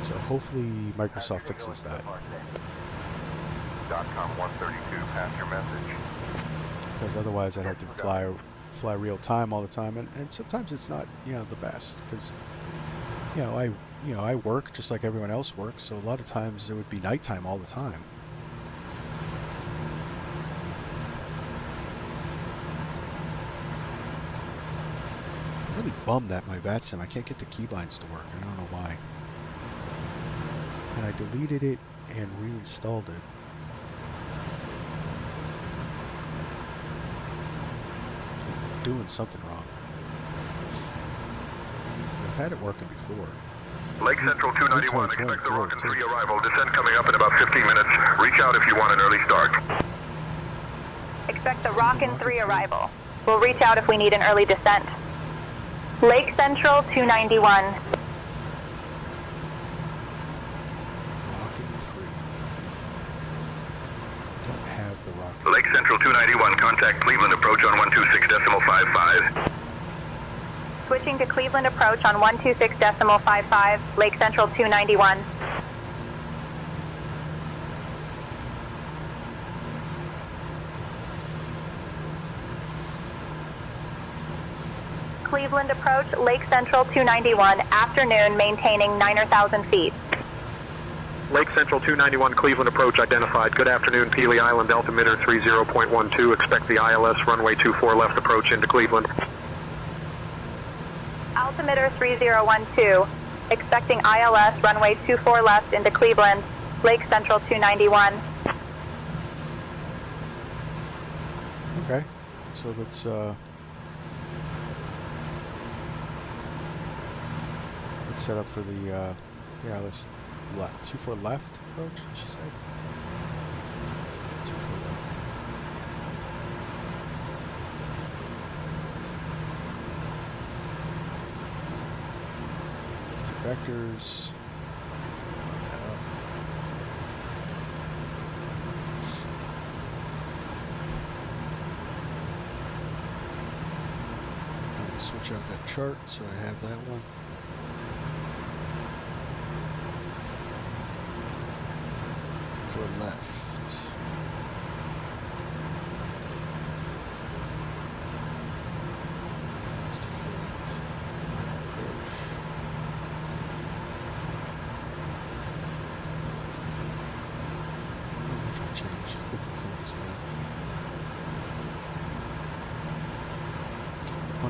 A: So hopefully Microsoft fixes that.
F: .com 132, pass your message.
A: Because otherwise I'd have to fly real time all the time, and sometimes it's not, you know, the best, because I work just like everyone else works, so a lot of times it would be nighttime all the time. I'm really bummed that my Vatsim, I can't get the keybinds to work. I don't know why. And I deleted it and reinstalled it. I'm doing something wrong. I've had it working before.
C: Lake Central 291, expect the Rocket 3 arrival. Descent coming up in about 15 minutes. Reach out if you want an early start.
D: Expect the Rockin' 3 arrival. We'll reach out if we need an early descent. Lake Central 291.
A: Rockin' 3. Don't have the Rockin'.
C: Lake Central 291, contact Cleveland approach on 126.55.
D: Switching to Cleveland approach on 126.55, Lake Central 291. Cleveland approach, Lake Central 291, afternoon, maintaining 9,000 feet.
G: Lake Central 291, Cleveland approach identified. Good afternoon, Peely Island, altimeter 30.12. Expect the ILS runway 24 left approach into Cleveland.
D: Altimeter 3012, expecting ILS runway 24 left into Cleveland, Lake Central 291.
A: Okay, so let's set up for the let's 24 left approach, she said. 24 left. Vectors. Mark that up. I'm going to switch out that chart so I have that one. For left. Let's do for left. Approach.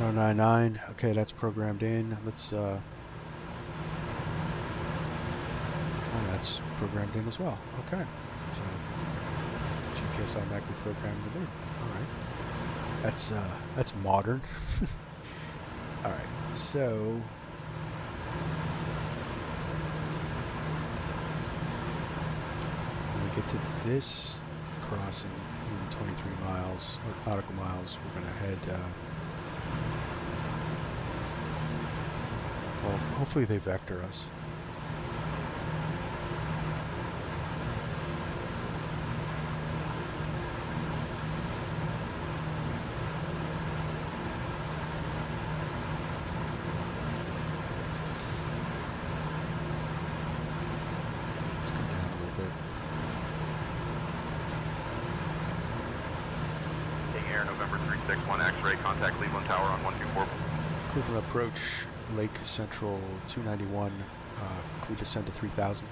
A: 1099. Okay, that's programmed in. Let's oh, that's programmed in as well. Okay. So GPS automatically programmed them in. Alright. That's modern. Alright, so when we get to this crossing in 23 miles, or nautical miles, we're going to head, well, hopefully they vector us. Let's come down a little bit.
C: Air November 361 X-ray, contact Cleveland Tower on 124.
A: Cleveland approach, Lake Central 291. Can we descend to 3000?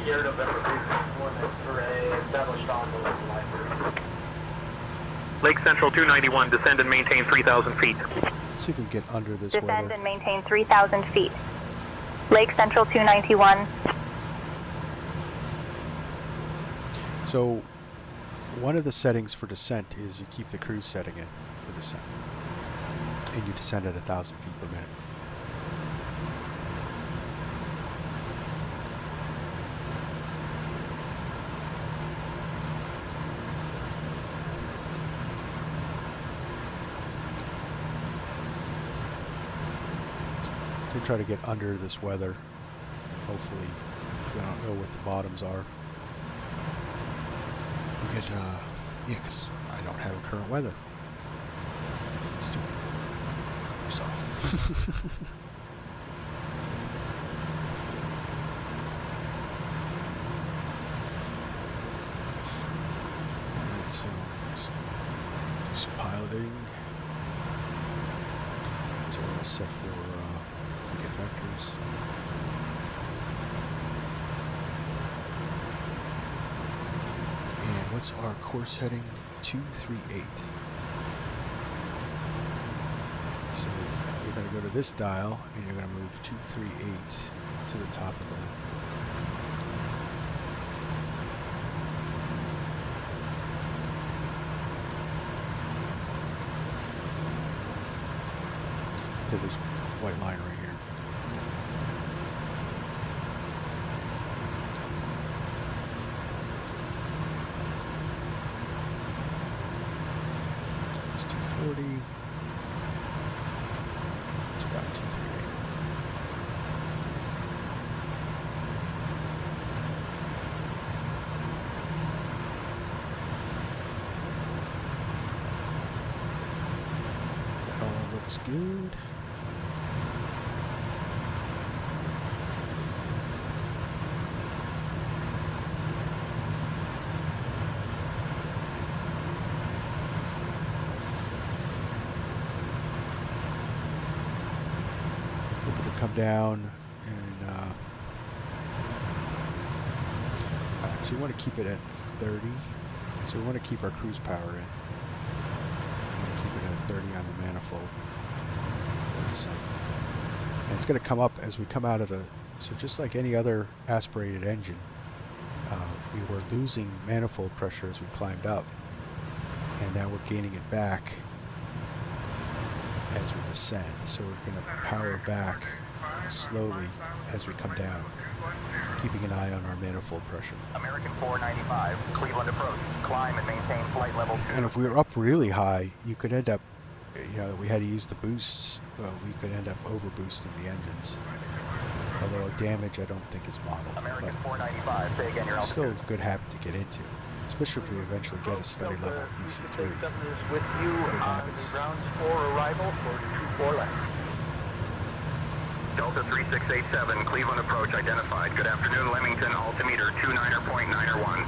F: Air November 361 X-ray, established on the left line.
G: Lake Central 291, descend and maintain 3,000 feet.
A: Let's see if we can get under this
D: Descend
A: weather.
D: and maintain 3,000 feet. Lake Central 291.
A: So one of the settings for descent is you keep the cruise setting in for descent. And you descend at 1,000 feet per minute. So we'll try to get under this weather, hopefully, because I don't know what the bottoms are. We get, yeah, because I don't have current weather. Stupid Microsoft. Alright, so let's do some piloting. So we're all set for if we get vectors. And what's our course heading? 238. So you're going to go to this dial and you're going to move 238 to the top of the to this white line right here. It's 240. It's about 238. That all looks good. Come down and alright, so we want to keep it at 30, so we want to keep our cruise power in. We want to keep it at 30 on the manifold for the sun. And it's going to come up as we come out of the, so just like any other aspirated engine, we were losing manifold pressure as we climbed up, and now we're gaining it back as we descend. So we're going to power back slowly as we come down, keeping an eye on our manifold pressure.
F: American 495, Cleveland approach. Climb and maintain flight level 2.
A: And if we were up really high, you could end up, you know, we had to use the boosts, we could end up over boosting the engines. Although damage I don't think is modeled.
F: American 495, say again your
A: It's still
F: altitude.
A: a good habit to get into, especially if we eventually get a steady level of DC-3.
F: With you
A: Good
F: on
A: habits.
F: ground for arrival for 24 left. Delta 3687, Cleveland approach identified. Good afternoon, Leamington, altimeter 29.901.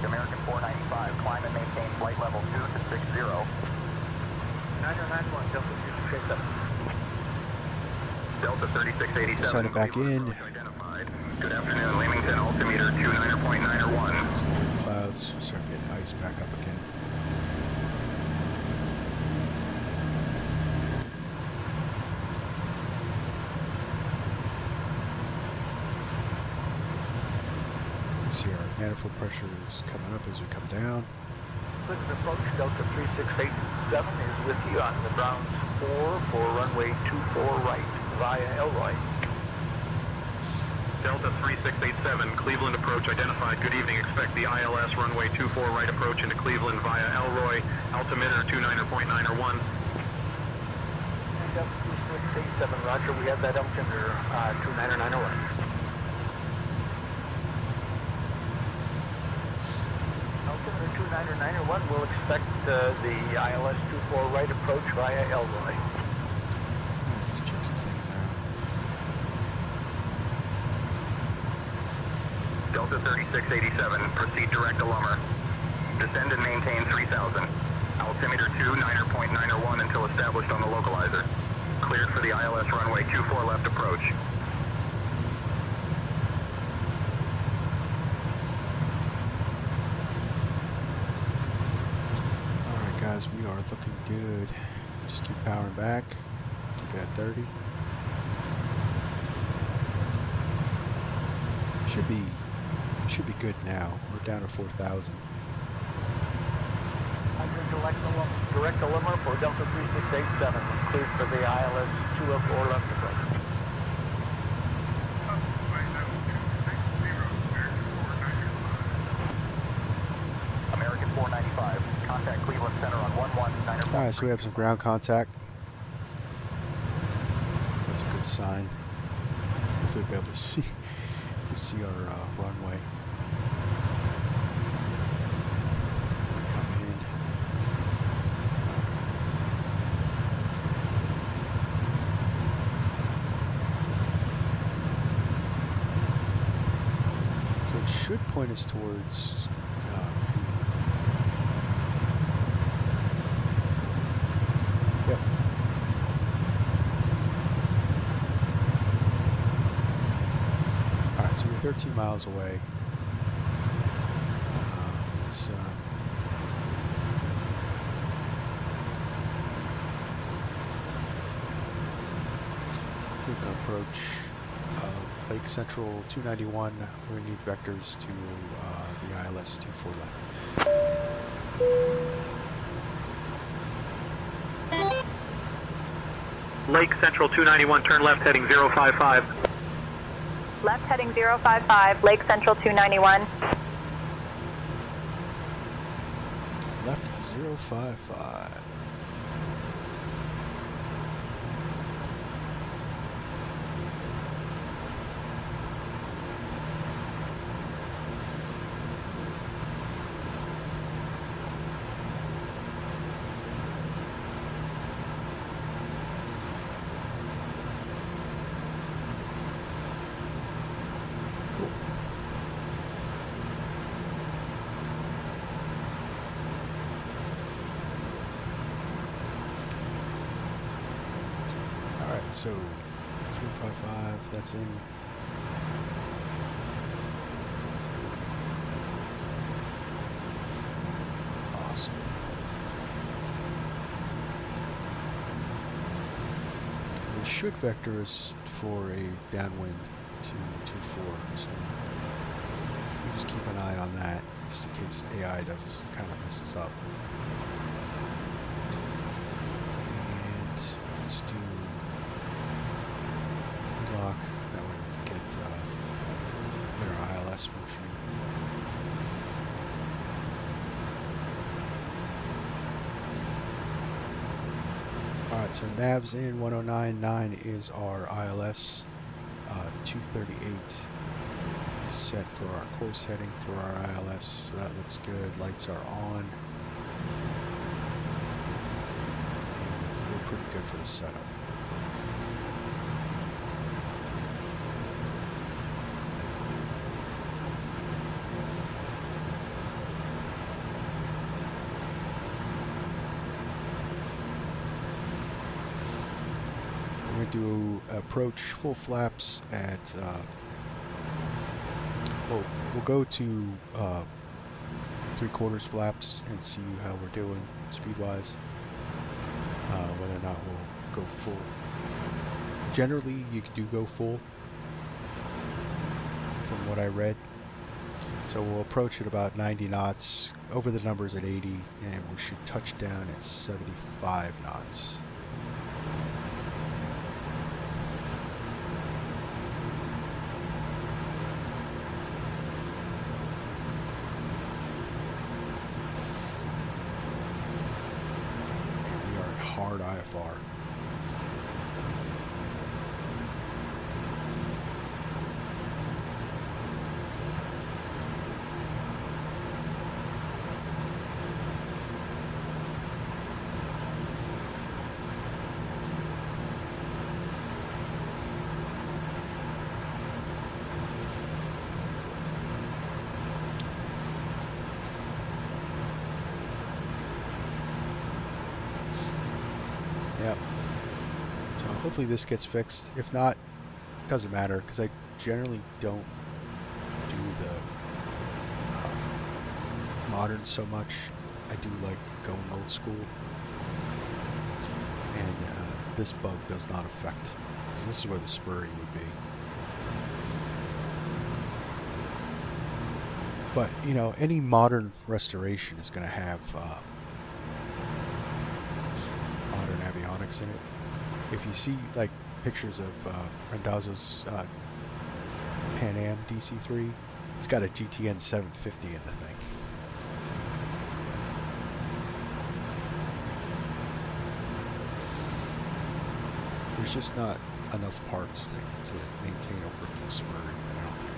F: American 495, climb and maintain flight level 2 to 60. 9091, Delta 3687. Delta 3687.
A: Set it back in.
F: Identified.
C: Good afternoon, Leamington, altimeter 29.901.
A: Clouds start getting ice back up again. See our manifold pressure is coming up as we come down.
H: Cleveland approach, Delta 3687 is with you on the Browns 4 for runway 24 right via Elroy.
G: Delta 3687, Cleveland approach identified. Good evening. Expect the ILS runway 24 right approach into Cleveland via Elroy. Altimeter 29.901.
H: Delta 3687, roger. We have that altimeter 29901. Altimeter 29901 will expect the ILS 24 right approach via Elroy.
A: Just check some things out.
C: Delta 3687, proceed direct to Lumber. Descend and maintain 3000. Altimeter 29.901 until established on the localizer. Cleared for the ILS runway 24 left approach.
A: Alright guys, we are looking good. Just keep powering back. Keep it at 30. Should be good now. We're down to 4,000.
H: Direct to Limmer for Delta 3687, cleared for the ILS 204 left approach.
C: American 495, contact Cleveland Center on 119.
A: Alright, so we have some ground contact. That's a good sign. Hopefully we'll be able to see our runway. Come in. So it should point us towards yep. Alright, so we're 13 miles away. Let's we can approach Lake Central 291. We're going to need vectors to the ILS 24 left.
G: Lake Central 291, turn left heading 055.
D: Left heading 055, Lake Central 291.
A: Left 055. So, 355, that's in. Awesome. They should vector us for a downwind to 24, so we'll just keep an eye on that, just in case AI does kind of messes up. And let's do lock, that way we get their ILS functioning. Alright, so nav's in 109.9 is our ILS. 238 is set for our course heading for our ILS, so that looks good. Lights are on. And we're pretty good for the setup. We're going to do approach full flaps at we'll go to 3/4 flaps and see how we're doing speed-wise. Whether or not we'll go full. Generally, you do go full, from what I read. So we'll approach at about 90 knots, over the numbers at 80, and we should touch down at 75 knots. And we are at hard IFR. Yep. So hopefully this gets fixed. If not, doesn't matter, because I generally don't do the modern so much. I do like going old school, and this bug does not affect. So this is where the spurry would be. But you know, any modern restoration is going to have modern avionics in it. If you see like pictures of Randazzo's Pan Am DC-3, it's got a GTN 750 in the thing. There's just not enough parts to maintain a working spur, I don't think.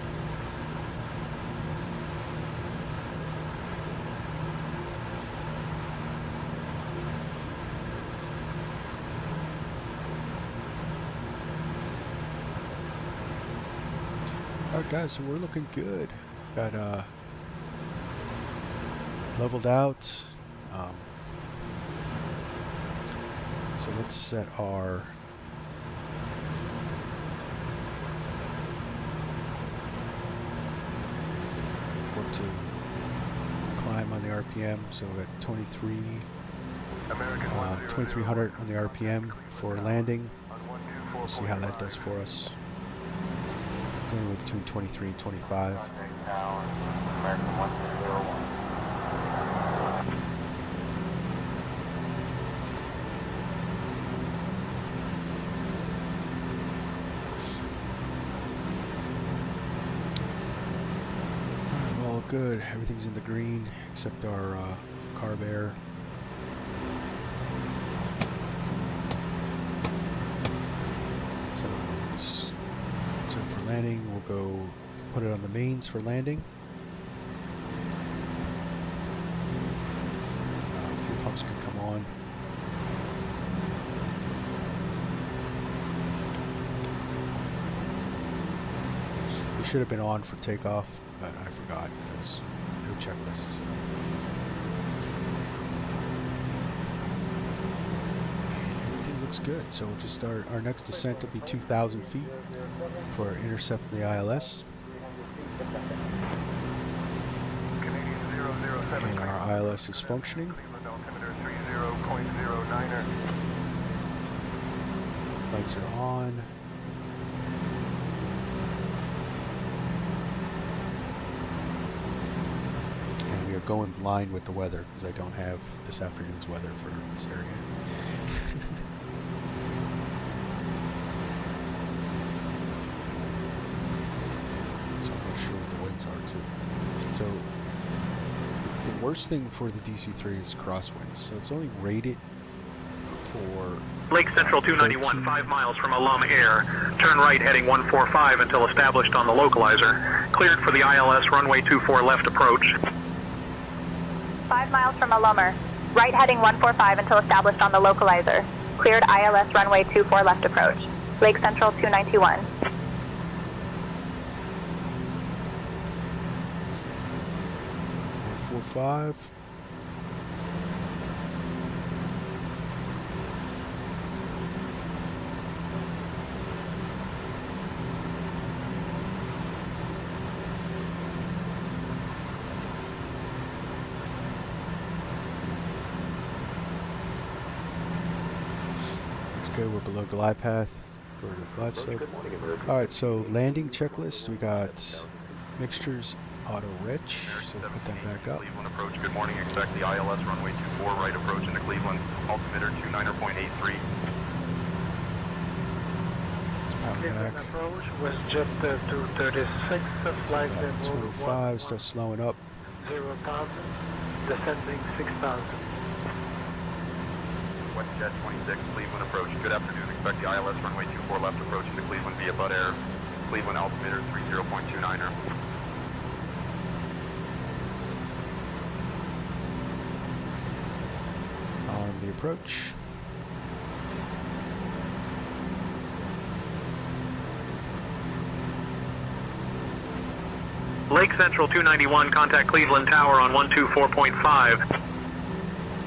A: Alright guys, so we're looking good. Got leveled out. So let's set our to climb on the RPM, so at 2300 on the RPM for landing. We'll see how that does for us. Anywhere between 23 and 25. Good, everything's in the green except our carb air. So for landing, we'll go put it on the mains for landing. Fuel pumps can come on. We should have been on for takeoff, but I forgot because no checklists. And everything looks good. So we'll just start. Our next descent will be 2,000 feet for intercepting the ILS. And our ILS is functioning. Lights are on. Going blind with the weather because I don't have this afternoon's weather for this area. So I'm not sure what the winds are too. So the worst thing for the DC-3 is crosswinds. So it's only rated for
G: Lake Central 291, 5 miles from Alum Air. Turn right heading 145 until established on the localizer. Cleared for the ILS runway 24 left approach.
D: 5 miles from Alumer. Right heading 145 until established on the localizer. Cleared ILS runway 24 left approach. Lake Central 291.
A: 145. good. We're below glide path for the glide slope. Alright, so landing checklist. We got mixtures, auto rich, so put them back up.
C: Cleveland approach, good morning. Expect the ILS runway 24 right approach into Cleveland. Altimeter 29.83.
A: Let's power back.
F: Approach was just 236, flight level
A: 25, start slowing up.
F: 0,000, descending 6,000.
C: WestJet 26, Cleveland approach, good afternoon. Expect the ILS runway 24 left approach into Cleveland via Bud Air. Cleveland altimeter 30.29er.
A: On the approach.
G: Lake Central 291, contact Cleveland Tower on 124.5.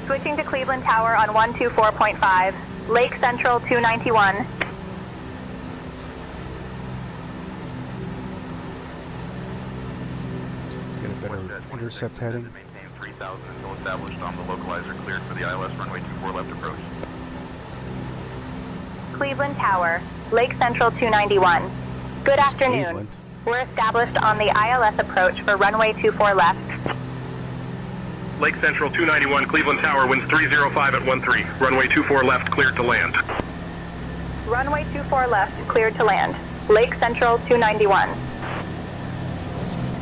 D: Switching to Cleveland Tower on 124.5. Lake Central 291.
A: Let's get a better intercept heading.
C: Maintain 3,000 until established on the localizer cleared for the ILS runway 24 left approach.
D: Cleveland Tower, Lake Central 291. Good
A: It's
D: afternoon.
A: Cleveland.
D: We're established on the ILS approach for runway 24 left.
G: Lake Central 291, Cleveland Tower, winds 305 at 13. Runway 24 left, cleared to land.
D: Runway 24 left, cleared to land. Lake Central 291.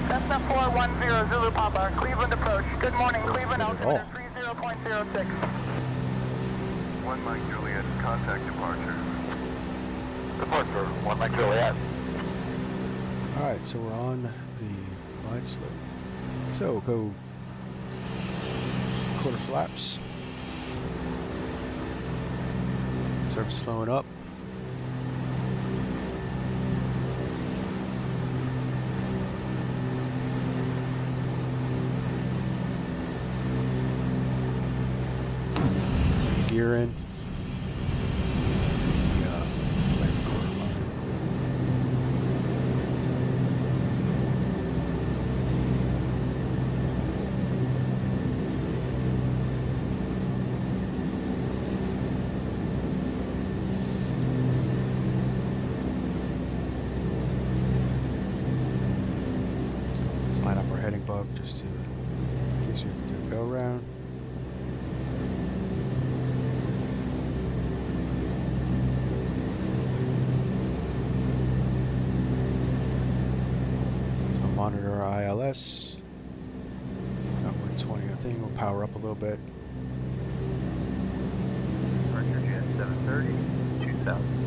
D: Cessna 410 Zulu Papa, Cleveland approach. Good morning, Cleveland
A: good at all.
D: altimeter 30.06.
F: 1 Mike Juliet, contact departure.
H: Departure, 1 Mike Juliet.
A: Alright, so we're on the glide slope. So go quarter flaps. Start slowing up. Gear in. Flight recorder running. Let's line up our heading bug just to, in case we have to do a go around. So monitor our ILS. Got 120, I think. We'll power up a little bit.
F: Departure Jet 730, 2000.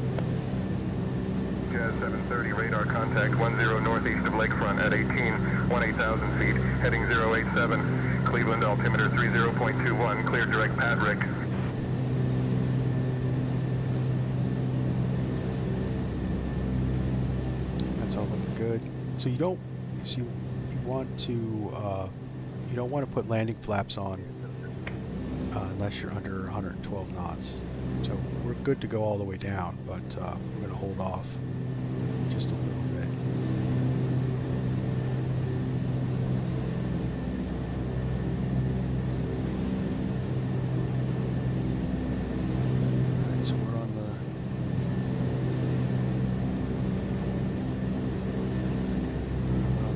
F: Jet 730, radar contact 10 northeast of Lakefront at 18,000 feet, heading 087. Cleveland altimeter 30.21, clear direct pad Rick.
A: That's all looking good. So you don't, so you want to, you don't want to put landing flaps on unless you're under 112 knots. So we're good to go all the way down, but we're going to hold off just a little bit. Alright, so we're on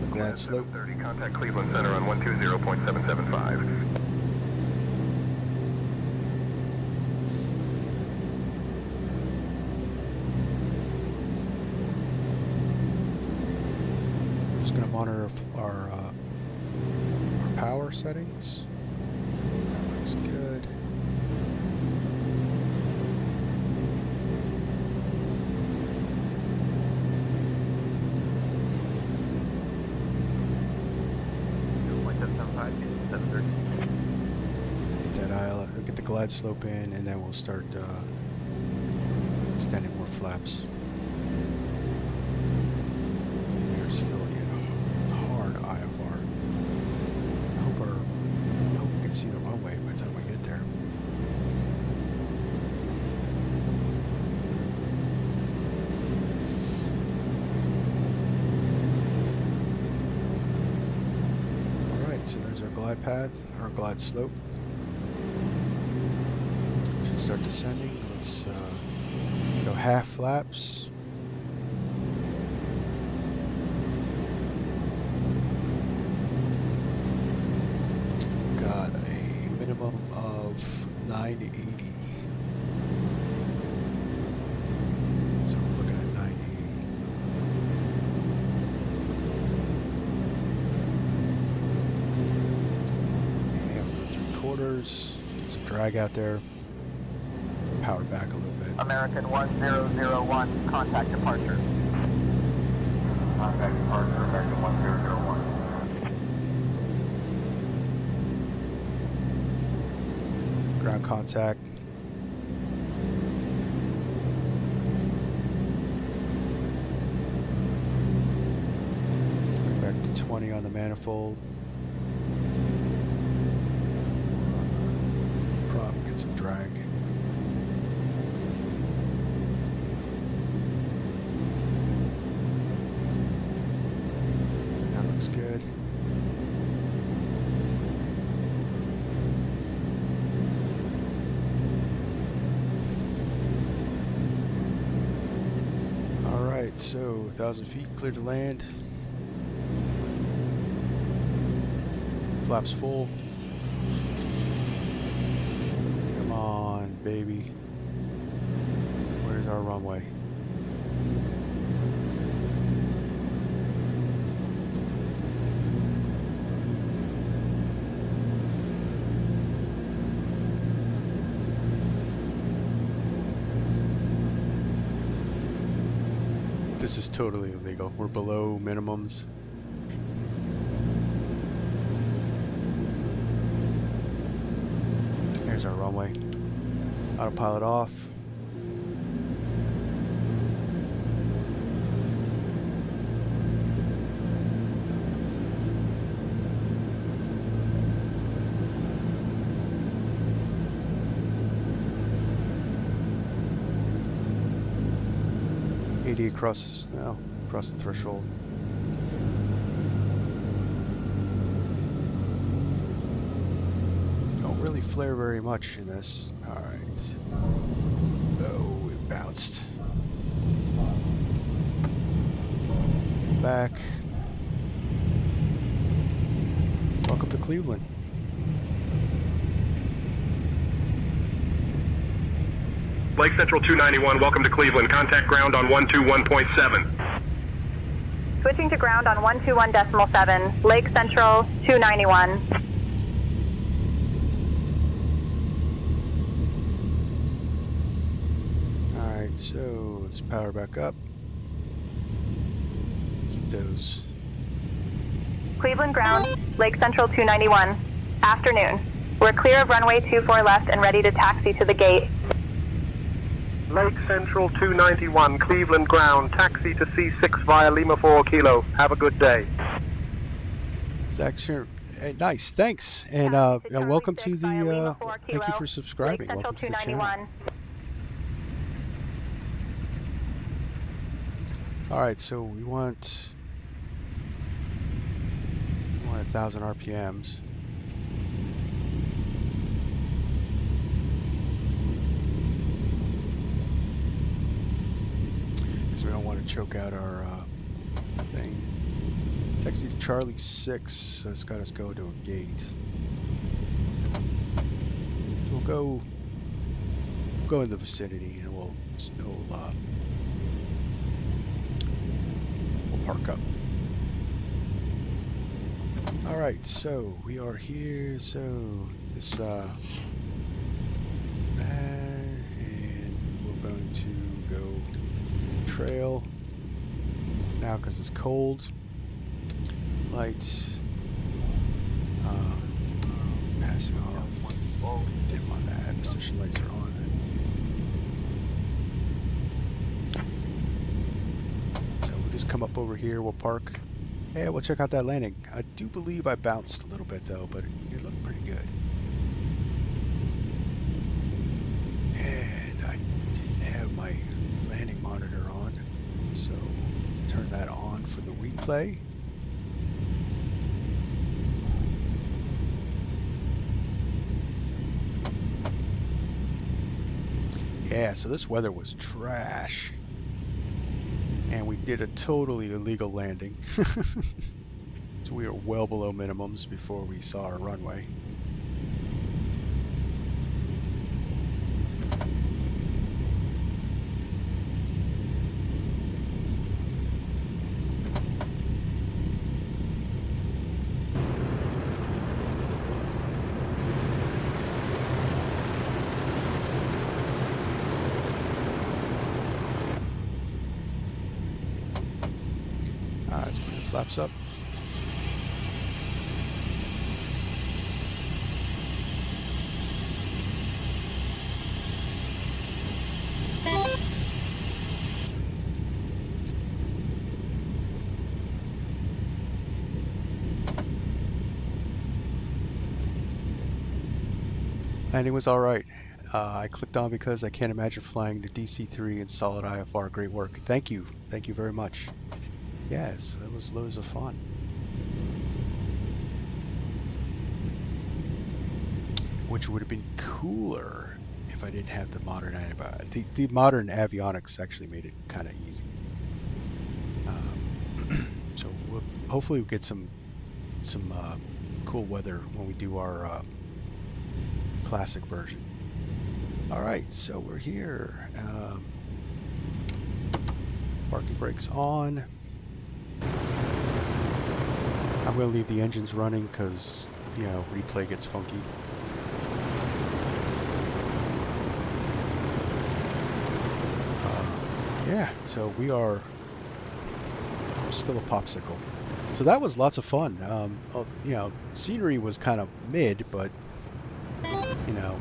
A: the glide slope.
F: 730, contact Cleveland Center on 120.775.
A: Just going to monitor our power settings. That looks good. Get that ILS, get the glide slope in, and then we'll start extending more flaps. We're still in hard IFR. I hope we can see the runway by the time we get there. Alright, so there's our glide path, our glide slope. Should start descending. Let's half flaps. Got a minimum of 980. So we're looking at 980. And we'll go 3/4. Get some drag out there. Power back a little bit.
H: American 1001, contact departure.
F: Contact departure, American 1001.
A: Ground contact. Back to 20 on the manifold. On the prop, get some drag. That looks good. Alright, so 1,000 feet, clear to land. Flaps full. Come on, baby. Where's our runway? This is totally illegal. We're below minimums. Here's our runway. Autopilot off. Across now, across the threshold. Don't really flare very much in this. All right. Oh, it bounced. Back. Welcome to Cleveland.
G: Lake Central 291, welcome to Cleveland. Contact ground on 121.7.
D: Switching to ground on 121.7, Lake Central 291.
A: Alright, so let's power back up. Keep those.
D: Cleveland ground, Lake Central 291. Afternoon. We're clear of runway 24 left and ready to taxi to the gate.
G: Lake Central 291, Cleveland ground, taxi to C6 via Lima 4 Kilo. Have a good day.
A: Zach's here. Nice, thanks, and welcome to the. Thank you for subscribing. Welcome to the channel. All right, so we want 1,000 RPMs. We don't want to choke out our thing. Taxi to Charlie 6, so it's got us go to a gate. So we'll go in the vicinity and we'll park up. All right, so we are here. So this that, and we're going to go trail now because it's cold. Lights passing off. Dim on that. Position lights are on. So we'll just come up over here. We'll park. Hey, we'll check out that landing. I do believe I bounced a little bit though, but it looked pretty good. And I didn't have my landing monitor on, so turn that on for the replay. Yeah, so this weather was trash. And we did a totally illegal landing. So we were well below minimums before we saw our runway. Let's put the flaps up. Landing was alright. I clicked on because I can't imagine flying the DC-3 in solid IFR. Great work. Thank you. Thank you very much. Yes, that was loads of fun. Which would have been cooler if I didn't have the modern the modern avionics actually made it kind of easy. So hopefully we'll get some cool weather when we do our classic version. Alright, so we're here. Parking brakes on. I'm going to leave the engines running because, you know, replay gets funky. Yeah, so we're still a popsicle. So that was lots of fun. You know, scenery was kind of mid, but you know,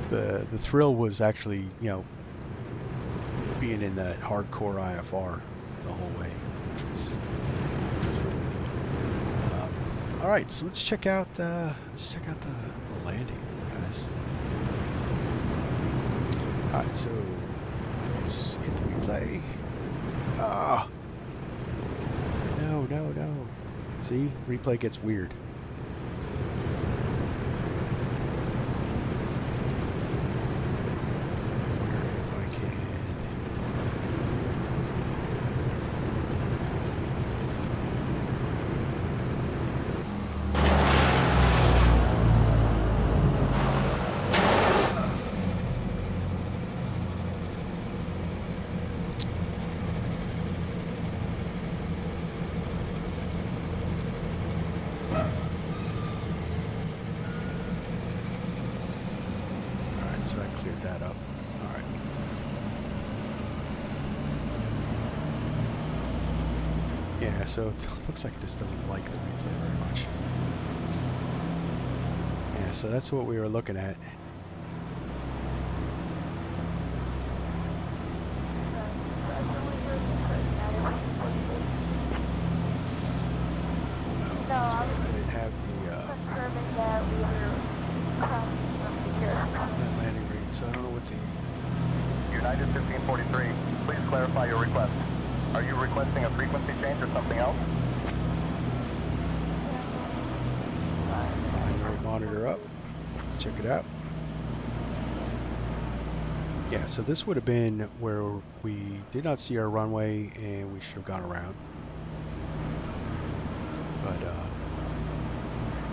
A: the thrill was actually, you know, being in that hardcore IFR the whole way, which was really neat. All right, so let's check out the landing, guys. All right, so let's hit the replay. Ah, no. See, replay gets weird. So that cleared that up. All right. Yeah, so it looks like this doesn't like the replay very much. Yeah, so that's what we were looking at. Oh, that's right. I didn't have the landing rate, so I don't know what the...
F: United 1543, please clarify your request. Are you requesting a frequency change or something else?
A: Landing rate monitor up. Check it out. Yeah, so this would have been where we did not see our runway and we should have gone around. But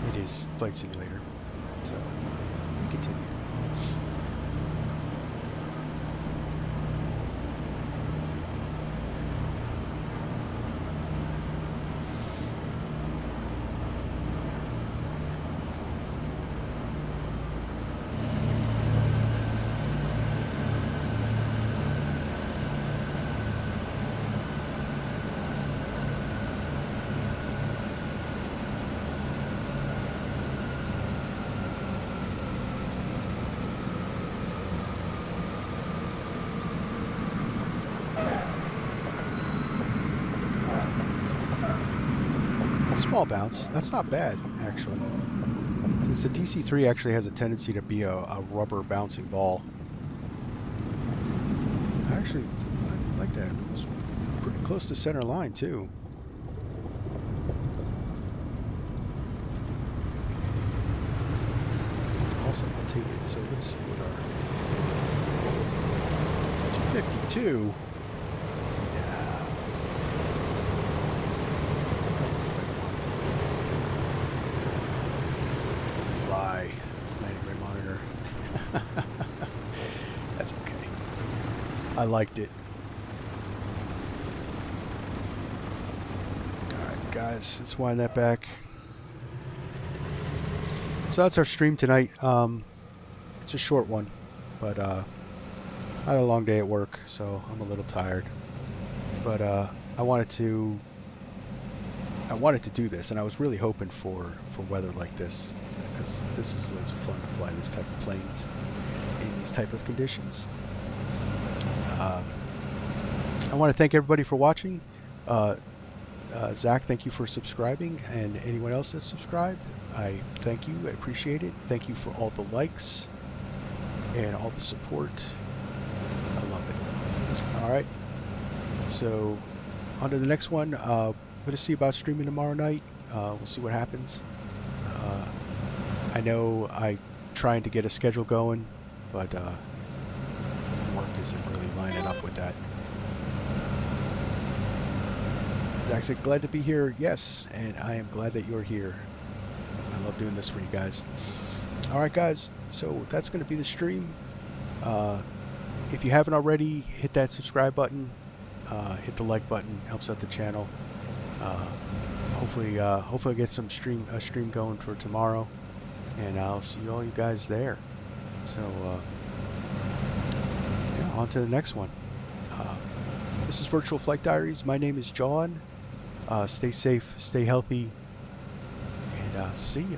A: it is Flight Simulator, so we continue. Small bounce. That's not bad, actually. Since the DC-3 actually has a tendency to be a rubber bouncing ball. Actually, I like that. It was pretty close to center line, too. That's awesome. I'll take it. So let's see what our 2. Lie. Landing grid monitor. That's okay. I liked it. Alright guys, let's wind that back. So that's our stream tonight. It's a short one, but I had a long day at work, so I'm a little tired. But I wanted to do this, and I was really hoping for weather like this, because this is loads of fun to fly this type of planes in these type of conditions. I want to thank everybody for watching. Zach, thank you for subscribing, and anyone else that's subscribed, I thank you. I appreciate it. Thank you for all the likes and all the support. I love it. All right, so on to the next one. I'm going to see about streaming tomorrow night. We'll see what happens. I know I'm trying to get a schedule going, but work isn't really lining up with that. Zach said, glad to be here. Yes, and I am glad that you're here. I love doing this for you guys. All right, guys, so that's going to be the stream. If you haven't already, hit that subscribe button. Hit the like button. Helps out the channel. Hopefully I'll get some stream going for tomorrow, and I'll see all you guys there. So yeah, on to the next one. This is Virtual Flight Diaries. My name is John. Stay safe, stay healthy, and see ya.